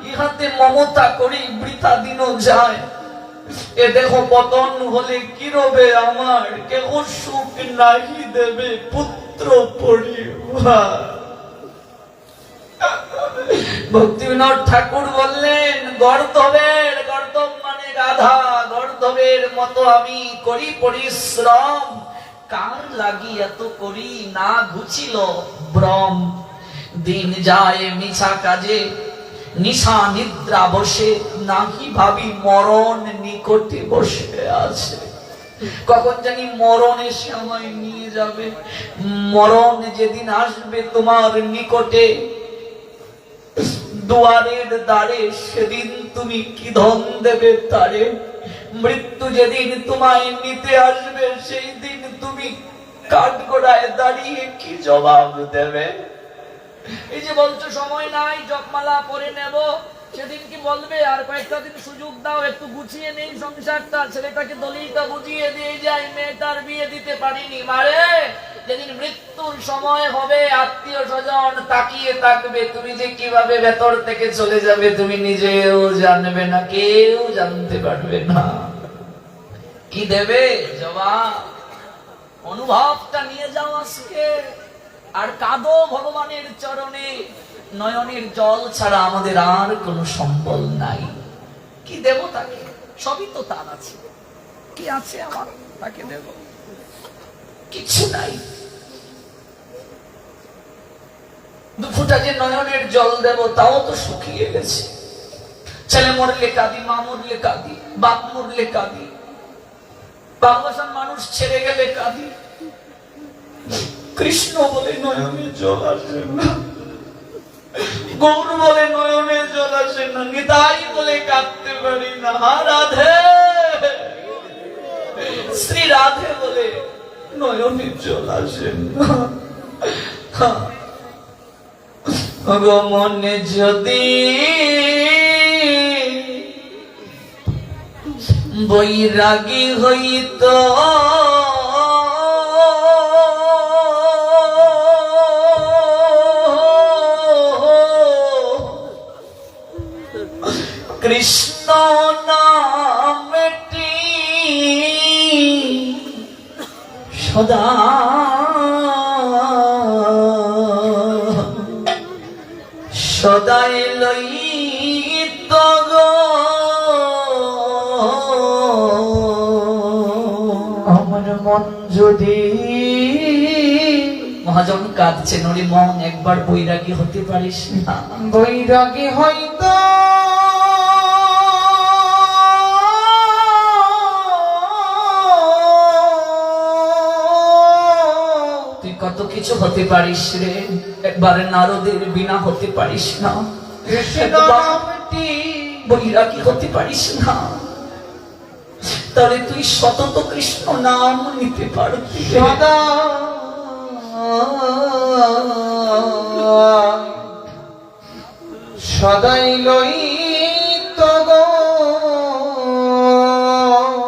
ইহাতে মমতা করি বৃথা দিন যায়। এ দেখো পতন হলে কি রবে আমার, কেহ সুখ নাহি দেবে পুত্র পরিবার। ভক্তিবিনোদ ঠাকুর বললেন, গর্ধবের, গর্ধব মানে গাধা, গর্ধবের মতো আমি করি পরিশ্রম, কার লাগি এত করি না ঘুচিল ভ্রম। দিন যায় মিছা কাজে, নিশা নিদ্রা বসে, নাহি ভাবি মরণ নিকটে বসে আছে। কখন জানি মরণ এসে আমায় নিয়ে যাবে। মরণ যেদিন আসবে তোমার নিকটে, দুয়ারের দ্বারে, সেদিন তুমি কি ধন দেবে তারে। মৃত্যু যেদিন তোমায় নিতে আসবে, সেই দিন তুমি কাঠগড়ায় দাঁড়িয়ে কি জবাব দেবে। এই যে বলছো সময় নাই, জপমালা পরে নেব, সেদিন কি বলবে আর কয়েকটা দিন সুযোগ দাও, একটু গুছিয়ে নেই সংসারটা, ছেলেটাকে দলিলটা বুঝিয়ে দিয়ে যাই, মেয়েটার বিয়ে দিতে পারিনি। মারে যেদিন মৃত্যুর সময় হবে, আত্মীয় স্বজন তাকিয়ে থাকবে, তুমি যে কিভাবে ভেতর থেকে চলে যাবে তুমি নিজেও জানবে না, কেউ জানতে পারবে না। কি দেবে জবাব? অনুভবটা নিয়ে যাও আজকে, আর কাঁদো ভগবানের চরণে। নয়নের জল ছাড়া আমাদের আর কোনো সম্বল নাই। কি দেব তাকে? সবই তো তার আছে। কি আছে আমার, তাকে দেব? কিছু নাই। দুফুটা যে নয়নের জল দেব, তাও তো শুকিয়ে গেছে। ছেলে মরলে কাঁদি, মা মরলে কাঁদি, বাপ মরলে কাঁদি, ভালোবাসার মানুষ ছেড়ে গেলে কাঁদি। কৃষ্ণ বলে নয়নে জল আসে না, গৌর বলে নয়নে জল আসে না, নিতাই বলে কাঁদতে পারি না। রাধে, শ্রী রাধে বলে নয়নে জল আসে না। মনে যদি বৈরাগী হইত, কৃষ্ণ নামটি সদা সদাই লইত গো, আমার মন যদি। মহাজন কাঁদছে, নরে মন একবার বৈরাগী হতে পারিস না? বৈরাগী হয়তো কত কিছু হতে পারিস রে, একবারে নারদের বিনা হতে পারিস না? বৈরাগী হতে পারিস না? তাহলে তুই সতত কৃষ্ণ নাম নিতে পারবি। সদা সদাই লইত গো।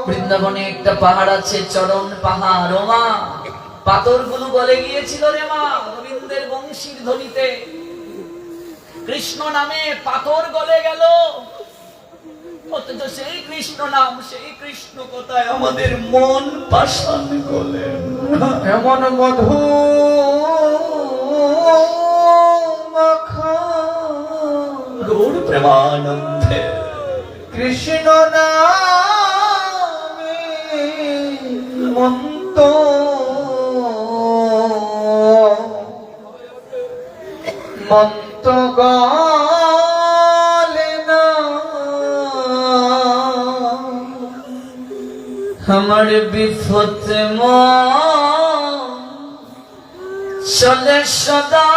বৃন্দাবনে একটা পাহাড় আছে, চরণ পাহাড়। ও মা, পাথরগুলো গলে গিয়েছিল রে মা, গোবিন্দের বংশীর ধ্বনিতে। কৃষ্ণ নামে পাথর গলে গেল, অথচ সেই কৃষ্ণ নাম, সেই কৃষ্ণ কথায় আমাদের মন পাষাণ গলে। এমন মধু মাখা গৌর প্রেমানন্দে কৃষ্ণ নামে মন্ত মন্ত গলে না। আমার বিপদে মন চলে সদা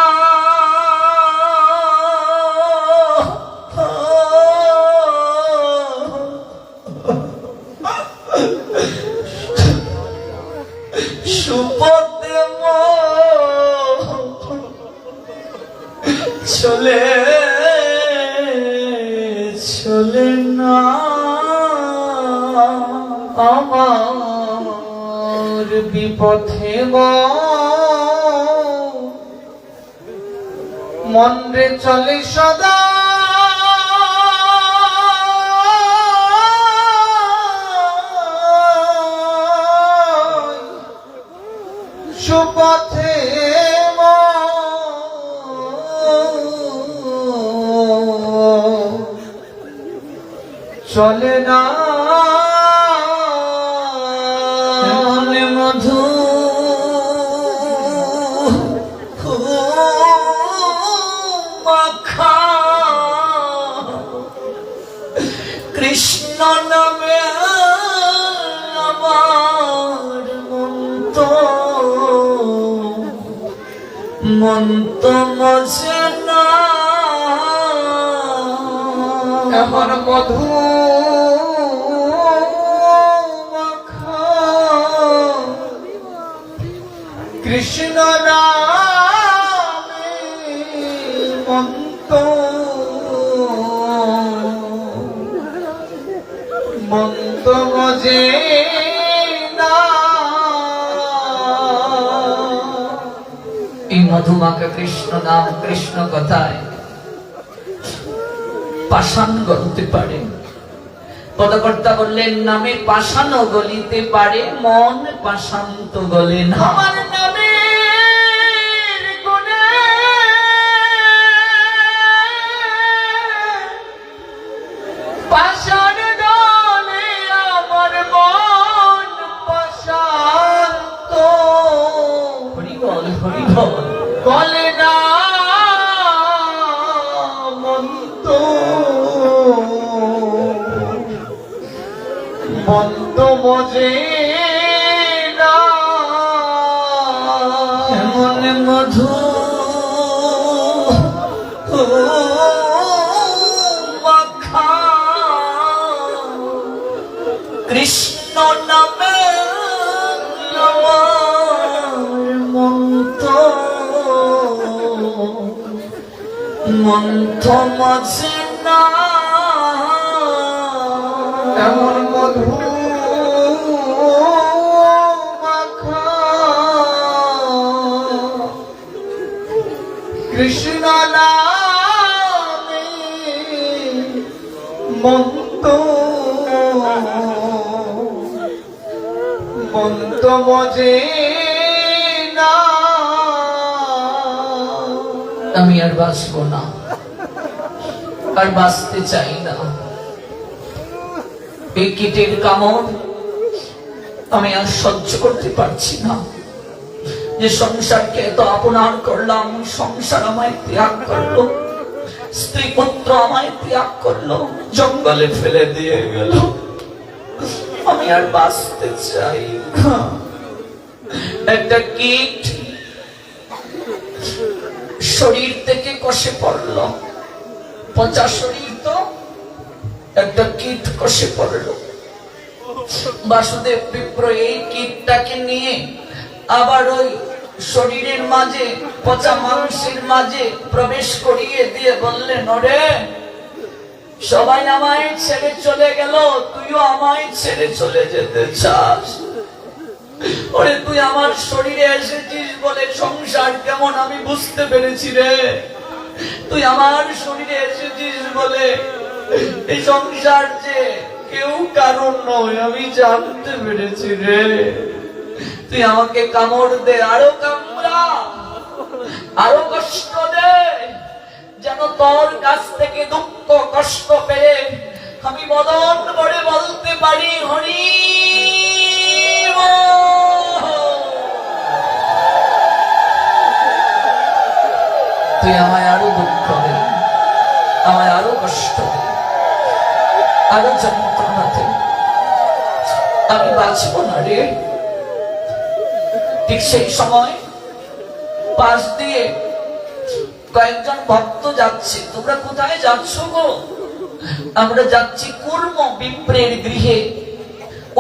চলে না আমার বিপথে মন রে চলে সদা সুপথে চলে না মধু মাখা কৃষ্ণ নামে আমার মন্ত মজে না এমন মধু কৃষ্ণ নামে মন্ত মজে না এই মধুমাখা কৃষ্ণ নাম কৃষ্ণ কথায় পাষাণ গলতে পারে। পদকর্তা বললেন নামে পাষাণ গলিতে পারে, মন পাষাণ তো গলে না। আমার নামের গুণে পাষাণ গলে আমার মন পাষাণ তো হরি বল হরি বল। গলে না মন্ত মজে না এমন মধু মাখা কৃষ্ণ নামে আমার মন্থ মজে না এমন মধু মাখা কৃষ্ণ নামে মন্ত মজে না আমি আর বাঁচবো না, আর বাঁচতে চাই না। এই কীটের কামড় আমি আর সহ্য করতে পারছি না। যে সংসারকে এত আপনার করলাম, সংসার আমায় ত্যাগ করলো, স্ত্রী পুত্র আমায় ত্যাগ করলো, জঙ্গলে ফেলে দিয়ে গেল। আমি আর বাঁচতে চাই না। একটা কীট শরীর থেকে কষে পড়লো, পচা শরীর তো, একটা কীট কষে পড়লো। বাসুদেব বিপ্র এই কীটটাকে নিয়ে আবার ওই শরীরের মাঝে, পচা মাংসের মাঝে প্রবেশ করিয়ে দিয়ে বললেন, ওরে সবাই আমায় ছেড়ে চলে গেল, তুইও আমায় ছেড়ে চলে যেতে চাস? ওরে তুই আমার শরীরে এসেছিস বলে সংসার কেমন আমি বুঝতে পেরেছি রে। তুই আমার শরীরে এসেছিস বলে এই সংসার যে কেউ কারণ নয় আমি জানতে পেরেছি রে। তুই আমাকে কামড় দে, আরো কামড়া, আরো কষ্ট দে, যেন তোর কাছ থেকে দুঃখ কষ্ট পেয়ে আমি মদন ভরে বলতে পারি হরি তুই আমায় আরো দুঃখ দে, আমায় আরো কষ্ট দে, আরো যন্ত্রণা দে, আমি বাঁচব না রে। ঠিক সেই সময় পাশ দিয়ে কয়েকজন ভক্ত যাচ্ছে। তোমরা কোথায় যাচ্ছ গো? আমরা যাচ্ছি কুর্ম বিপ্রের গৃহে।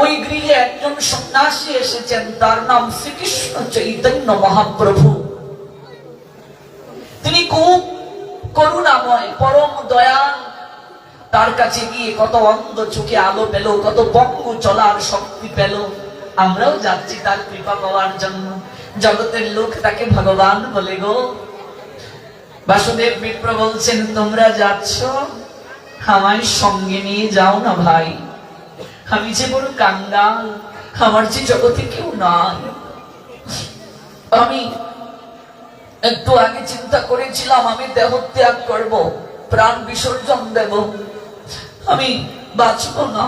ওই গৃহে একজন সন্ন্যাসী এসেছেন, তার নাম শ্রীকৃষ্ণ চৈতন্য মহাপ্রভু। তিনি খুব করুণাময়, পরম দয়াল, তার কাছে গিয়ে কত অন্ধ চোখে আলো পেল, কত পঙ্গু চলার শক্তি পেল। আমরাও যাচ্ছি তার কৃপা পাওয়ার জন্য। জগতের লোক তাকে ভগবান বলে গো। বাসুদেব বিপ্র বলছেন, তোমরা যাচ্ছ, আমায় সঙ্গে নিয়ে যাও না ভাই। আমি যে বড় কাঙ্গাল, আমার যে জগতে কেউ নাই। আমি একটু আগে চিন্তা করেছিলাম আমি দেহ ত্যাগ করব, প্রাণ বিসর্জন দেব, আমি বাঁচব না।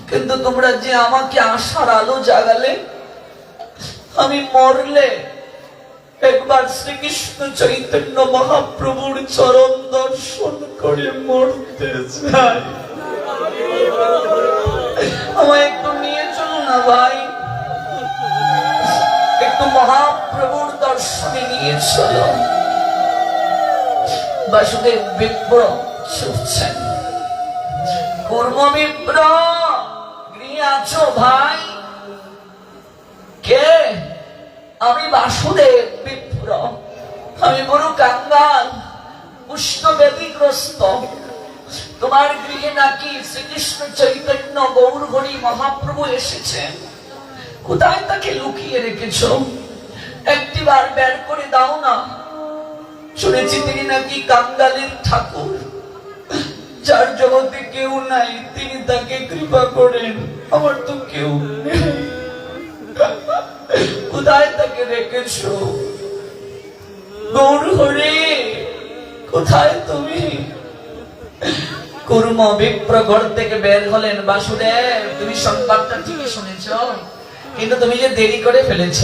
কিন্তু তোমরা যে আমাকে আশার আলো জাগালে, আমি মরলে একবার শ্রীকৃষ্ণ চৈতন্য মহাপ্রভুর চরণ দর্শন করে মরতে চাই। আমায় একটু নিয়ে চলো না ভাই, একটু মহাপ্রভুর দর্শনে নিয়ে চলো। বাসুদেব বিপ্র ছুটছেন। কুর্ম বিপ্র, গৃহে আছো ভাই? কে? আমি বাসুদেব বিপ্র। আমি বড় কাঙ্গাল, কুষ্ঠব্যাধিগ্রস্ত। তোমার গৃহে নাকি শ্রীকৃষ্ণ চৈতন্য গৌর হরি মহাপ্রভু এসেছেন। কোথায় তাকে লুকিয়ে রেখেছো? একটিবার বের করে দাও না। শুনেছি তিনি নাকি কাঙ্গালের ঠাকুর, যার জগতে কেউ নাই, তিনি তাকে কৃপা করেন। আমার তো কেউ নেই, কোথায় তাকে রেখেছো? গৌর হরি, কোথায় তুমি? কুর্ম বিপ্র ঘর থেকে বের হলেন। বাসুদেব, তুমি সংবাদটা ঠিকই শুনেছ, কিন্তু তুমি যে দেরি করে ফেলেছ।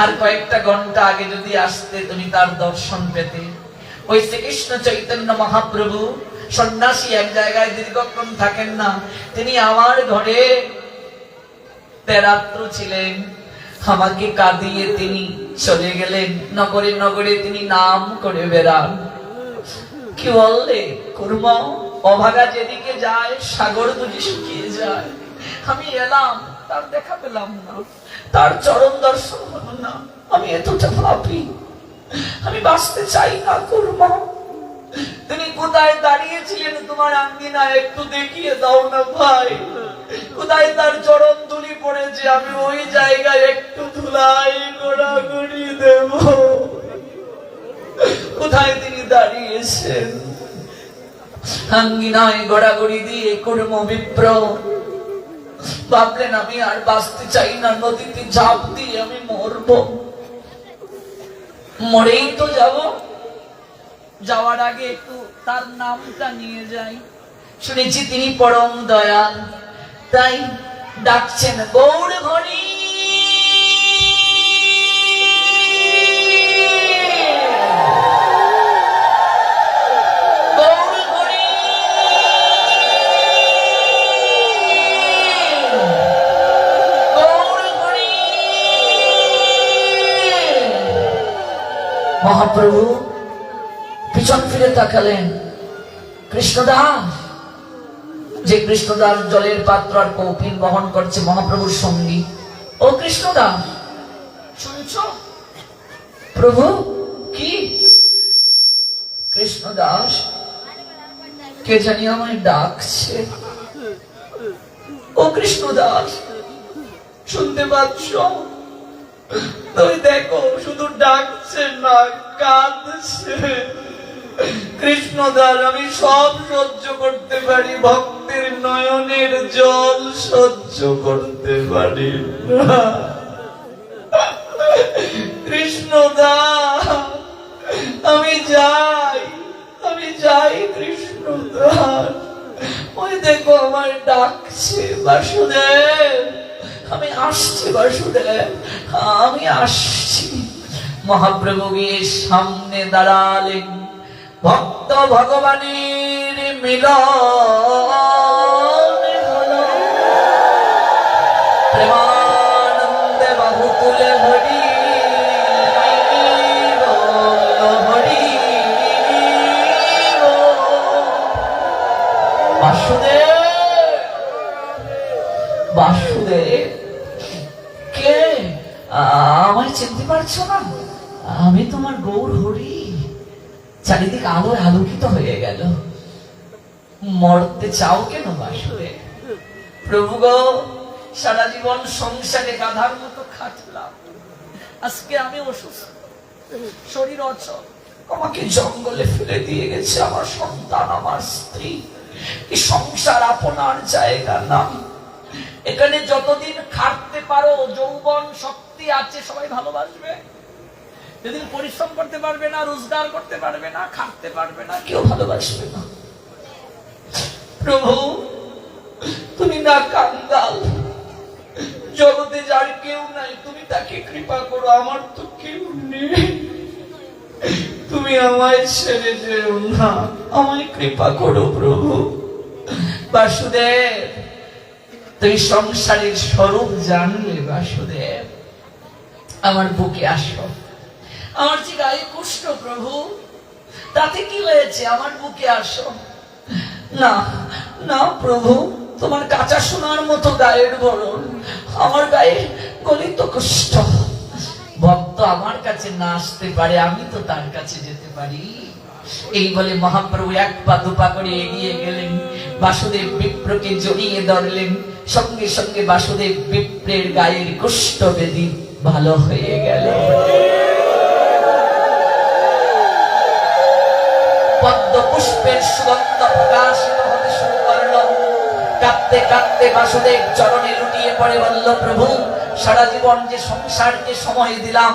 আর কয়েকটা ঘন্টা আগে যদি আসতে, তুমি তার দর্শন পেতে। ওই শ্রীকৃষ্ণ চৈতন্য মহাপ্রভু সন্ন্যাসী, এক জায়গায় দীর্ঘক্ষণ থাকেন না। তিনি আমার ঘরে তেরাত্র ছিলেন। আমাকে কাঁদিয়ে তিনি চলে গেলেন। নগরে নগরে তিনি নাম করে বেড়ান। কি বললে কুর্ম, অভাগা যেদিকে যায় সাগর বুঝি শুকিয়ে যায়। আমি এলাম, তার দেখা পেলাম না, তার চরণ দর্শন হলো না। আমি এতটা পাপী, আমি বাঁচতে চাই না কুর্ম। তিনি কোথায় দাঁড়িয়েছিলেন তোমার আঙ্গিনায়, একটু দেখিয়ে দাও না ভাই। কোথায় তার চরণ ধুলি পড়েছে, আমি ওই জায়গায় একটু ধুলাই গোড়াগড়ি দেব। কোথায় তিনি দাঁড়িয়েছেন? আঙ্গিনায় গড়াগড়ি দিয়ে কুর্ম বিপ্র ভাবলেন, আমি আর বাঁচতে চাই না, নদীতে ঝাঁপ দিয়ে আমি মরব। মরেই তো যাব, যাওয়ার আগে একটু তার নামটা নিয়ে যাই। শুনেছি তিনি পরম দয়াল, তাই ডাকছেন গৌর হরি। মহাপ্রভু পিছন ফিরে তাকালেন। কৃষ্ণদাস, যে কৃষ্ণদাস জলের পাত্র আর কৌপিন বহন করছে মহাপ্রভুর সঙ্গী। ও কৃষ্ণদাস, শুনছ? প্রভু কি? কৃষ্ণদাস, কে জানি আমায় ডাকছে। ও কৃষ্ণদাস, শুনতে পাচ্ছ? তুমি দেখো, শুধু ডাকছে না, কাঁদছে। কৃষ্ণদাস, আমি সব সহ্য করতে পারি, ভক্তের নয়নের জল সহ্য করতে পারি না। কৃষ্ণদাস, আমি যাই কৃষ্ণদাস। ওই দেখো আমায় ডাকছে। বাসুদেব, আমি আসছি বাসুদেব, আমি আসছি। মহাপ্রভু গিয়ে সামনে দাঁড়ালেন। ভক্ত ভগবানের মিলন হলো, প্রেমানন্দে বাহু তুলে হরি হরি। বাসুদেব, বাসুদেব, কে? আমায় চিনতে পারছো না? আমি তোমার গৌর হরি। চারিদিক আলোয় আলোকিত হয়ে গেল। মরতে চাও কেন বাসুদেব? প্রভু গো, সারা জীবন সংসারে গাধার মতো খাটলাম, আজকে আমি অসুস্থ, শরীর অচল, আমাকে জঙ্গলে ফেলে দিয়ে গেছে আমার সন্তান, আমার স্ত্রী। এই সংসার আপনার জায়গা না। এখানে যতদিন খাটতে পারো, যৌবন শক্তি আছে, সবাই ভালোবাসবে। যেদিন পরিশ্রম করতে পারবে না, রোজগার করতে পারবে না, খাটতে পারবে না, কেউ ভালোবাসবে না। প্রভু, তুমি না কাঙ্গাল, জগতে যার কেউ নাই, তুমি তাকে কৃপা করো, আমার তো কেউ নেই। তুমি আমায় ছেড়ে যেও না, আমায় কৃপা করো প্রভু। বাসুদেব, তুই সংসারের স্বরূপ জানলে বাসুদেব, আমার বুকে আসো। আমার যে গায়ে কুষ্ঠ প্রভু, তাতে কি হয়েছে? আমার বুকে আসো। না না প্রভু, তোমার কাঁচা সোনার মতো গায়ের বরণ, আমার গায়ে গলিত কুষ্ঠ। ভক্ত আমার কাছে না আসতে পারে, আমি তো তার কাছে যেতে পারি। এই বলে মহাপ্রভু এক পা দুপা করে এগিয়ে গেলেন, বাসুদেব বিপ্রকে জড়িয়ে ধরলেন। সঙ্গে সঙ্গে বাসুদেব বিপ্রের গায়ের কুষ্ঠ বেদি ভালো হয়ে গেল। পদ্ম পুষ্পের সুগন্ধ প্রকাশিত হতে শুরু করল। কাঁদতে কাঁদতে বাসুদেব চরণে লুটিয়ে পড়ে বলল, প্রভু, সারা জীবন যে সংসারকে সময় দিলাম,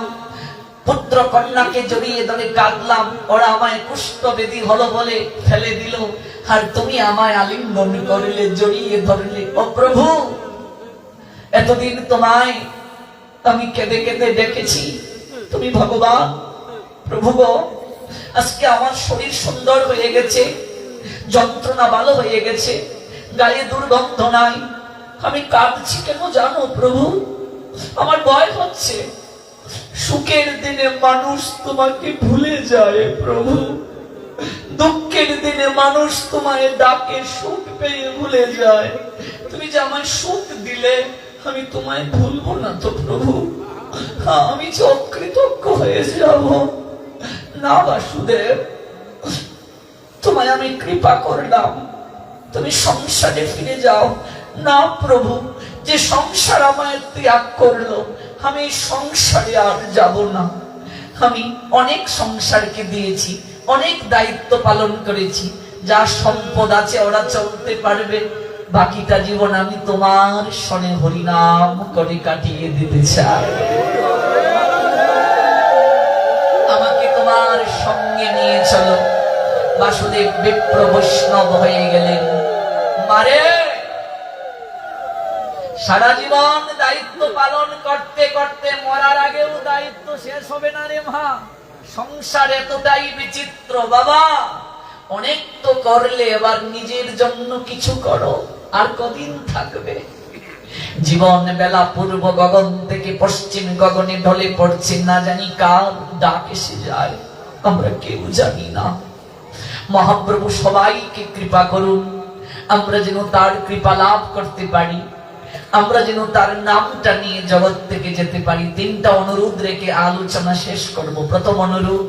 পুত্র কন্যাকে জড়িয়ে ধরে কাঁদলাম, ওরা আমায় কুষ্ঠবেদী হলো বলে ফেলে দিল, আর তুমি আমায় আলিঙ্গন করলে, জড়িয়ে ধরলে। ও প্রভু, এতদিন তোমায় আমি কেঁদে কেঁদে ডেকেছি, তুমি ভগবান। প্রভু গো, আজকে আমার শরীর সুন্দর হয়ে গেছে, যন্ত্রণা ভালো হয়ে গেছে, গায়ে দুর্গন্ধ নাই, আমি কাঁদছি কেন জানো প্রভু? আমার ভয় হচ্ছে। সুখের দিনে মানুষ তোমাকে ভুলে যায় প্রভু, দুঃখের দিনে মানুষ তোমায় ডাকে, সুখ পেয়ে ভুলে যায়। তুমি যে আমায় সুখ দিলে, আমি তোমায় ভুলবো না তো প্রভু? আমি যে অকৃতজ্ঞ হয়ে যাব না বাসুদেব। তোমায় আমি কৃপা করলাম, তুমি সংসারে ফিরে যাও। না প্রভু, যে সংসার আমায় ত্যাগ করলো, আমি সংসারে আর যাব না। আমি অনেক সংসারকে দিয়েছি, অনেক দায়িত্ব পালন করেছি, যা সম্পদ আছে ওরা চলতে পারবে, বাকিটা জীবন আমি তোমার শনে হরিনাম করে কাটিয়ে দিতে চাই। আমাকে তোমার সঙ্গে নিয়ে চলো। বাসুদেব বিপ্র বৈষ্ণব হয়ে গেলেন। মারে, সারা জীবন দায়িত্ব পালন করতে করতে মরার আগেও দায়িত্ব শেষ হবে না রে মা। সংসার এতটাই বিচিত্র বাবা, অনেক তো করলে, এবার নিজের জন্য কিছু করো। আর কদিন থাকবে? জীবন বেলা পূর্ব গগন থেকে পশ্চিম গগনে ঢলে পড়ছে, না জানি কার ডাক এসে যায়, আমরা কেউ জানি না। মহাপ্রভু সবাইকে কৃপা করুন, আমরা যেন তার কৃপা লাভ করতে পারি, আমরা যেন তার নামটা নিয়ে জগৎ থেকে যেতে পারি। তিনটা অনুরোধ রেখে আলোচনা শেষ করব। প্রথম অনুরোধ,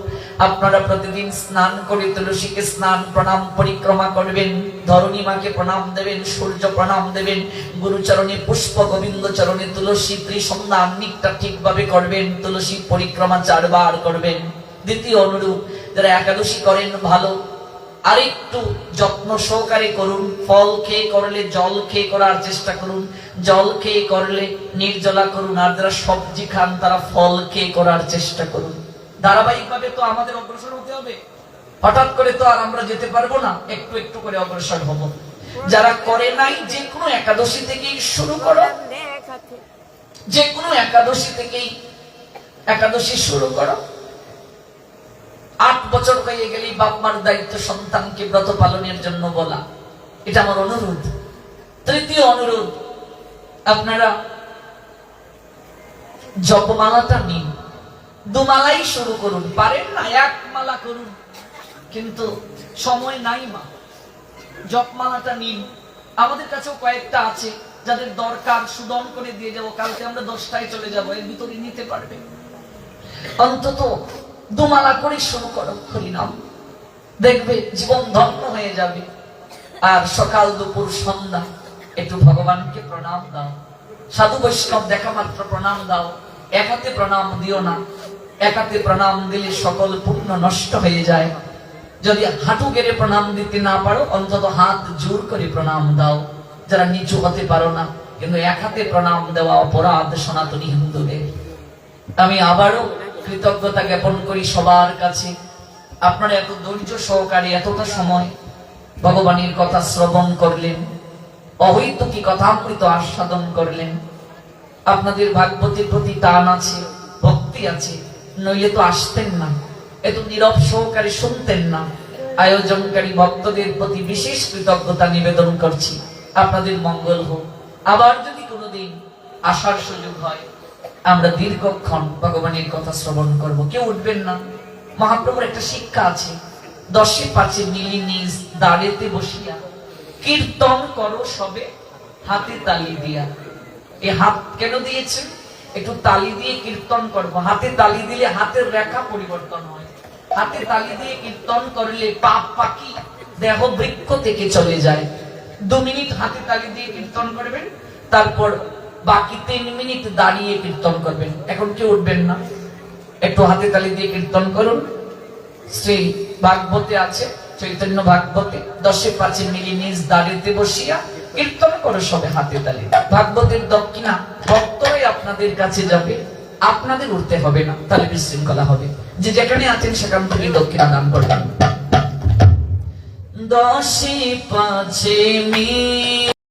আপনারা প্রতিদিন স্নান করে তুলসীকে স্নান প্রণাম পরিক্রমা করবেন, ধরণী মাকে প্রণাম দেবেন, সূর্য প্রণাম দেবেন, গুরুচরণে পুষ্প, গোবিন্দ চরণে তুলসী, ত্রিসন্ধ্যা আহ্নিকটা ঠিকভাবে করবেন, তুলসী পরিক্রমা 4 বার করবেন। দ্বিতীয় অনুরোধ, যারা একাদশী করেন ভালো, আরেকটু যত্ন সহকারে করুন। ফল খেয়ে করলে জল খেয়ে করার চেষ্টা করুন, জল খেয়ে করলে নির্জলা করুন, আর যারা সবজি খান তারা ফল খেয়ে করার চেষ্টা করুন। ধারাবাহিকভাবে তো আমাদের অগ্রসর হতে হবে, হঠাৎ করে তো আর আমরা যেতে পারবো না, একটু একটু করে অগ্রসর হব। যারা করে নাই, যে কোনো একাদশী থেকেই শুরু করো, যে কোনো একাদশী থেকেই একাদশী শুরু করো। 8 বছর হয়ে গেলেই বাপ মার দায়িত্ব সন্তানকে ব্রত পালনের জন্য বলা, এটা আমার অনুরোধ। তৃতীয় অনুরোধ, আপনারা জপমালাটা নিন, 2 মালাই শুরু করুন, পারেন না 1 মালা করুন, কিন্তু সময় নাই মা। জপমালাটা নিন, আমাদের কাছেও কয়েকটা আছে, যাদের দরকার সুদম করে দিয়ে যাবো, কালকে আমরা 10টায় চলে যাবো, এর ভিতরে নিতে পারবে। অন্তত 2 মালা করে শুরু করো হরিনাম, দেখবে জীবন ধন্য হয়ে যাবে। আর সকাল দুপুর সন্ধ্যা একটু ভগবানকে প্রণাম দাও। সাধু বৈষ্ণব দেখা মাত্র প্রণাম দাও। এক হাতে প্রণাম দিও না, এক হাতে প্রণাম দিলে সকল পুণ্য নষ্ট হয়ে যায়। যদি হাঁটু গেড়ে প্রণাম দিতে না পারো, অন্তত হাত জোর করে প্রণাম দাও। যারা নিচু হতে পারো না, কিন্তু এক হাতে প্রণাম দেওয়া অপরাধ সনাতনী হিন্দুদের। আমি আবারও কৃতজ্ঞতা জ্ঞাপন করি সবার কাছে। আপনারা এত ধৈর্য সহকারে এতটা সময় ভগবানের কথা শ্রবণ করলেন, অহৈতুকী কথামৃত আস্বাদন করলেন। আপনাদের ভাগবতীর প্রতি টান আছে, ভক্তি আছে, নইলে তো আসতেন না, এত নীরব সহকারে শুনতেন না। আয়োজনকারী ভক্তদের প্রতি বিশেষ কৃতজ্ঞতা নিবেদন করছি। আপনাদের মঙ্গল হোক। আবার যদি কোনোদিন আসার সুযোগ হয়, আমরা দীর্ঘক্ষণ ভগবানের কথা শ্রবণ করব। কেউ উঠবেন না। মহাপ্রভুর একটা শিক্ষা আছে, 10-5 মিলি নিজ দাঁড়েতে বসিয়া কীর্তন করো সবে হাতে তালি দিয়া। এই হাত কেন দিয়েছেন? একটু তালি দিয়ে কীর্তন করবো। হাতে তালি দিলে হাতের রেখা পরিবর্তন হয়। হাতে তালি দিয়ে কীর্তন করলে পাপ পাকি দেহ বৃক্ষ থেকে চলে যায়। 2 মিনিট হাতে তালি দিয়ে কীর্তন করবেন, তারপর বাকি 3 মিনিট দাঁড়িয়ে কীর্তন করবেন। এখন কেউ উঠবেন না, একটু হাতে তালি দিয়ে কীর্তন করুন। শ্রী ভাগবতে আছে, চৈতন্য ভাগবতে 10-5 মিলি নিজ দাঁড়িতে বসিয়া কীর্তন করো সবে হাতে তালি। ভাগবতের দক্ষিণা ভক্তরাই আপনাদের কাছে যাবে, আপনাদের উঠতে হবে না, তাহলে বিশৃঙ্খলা হবে। যে যেখানে আছেন সেখান থেকে দক্ষিণা দান করবেন। 10-5 মিলি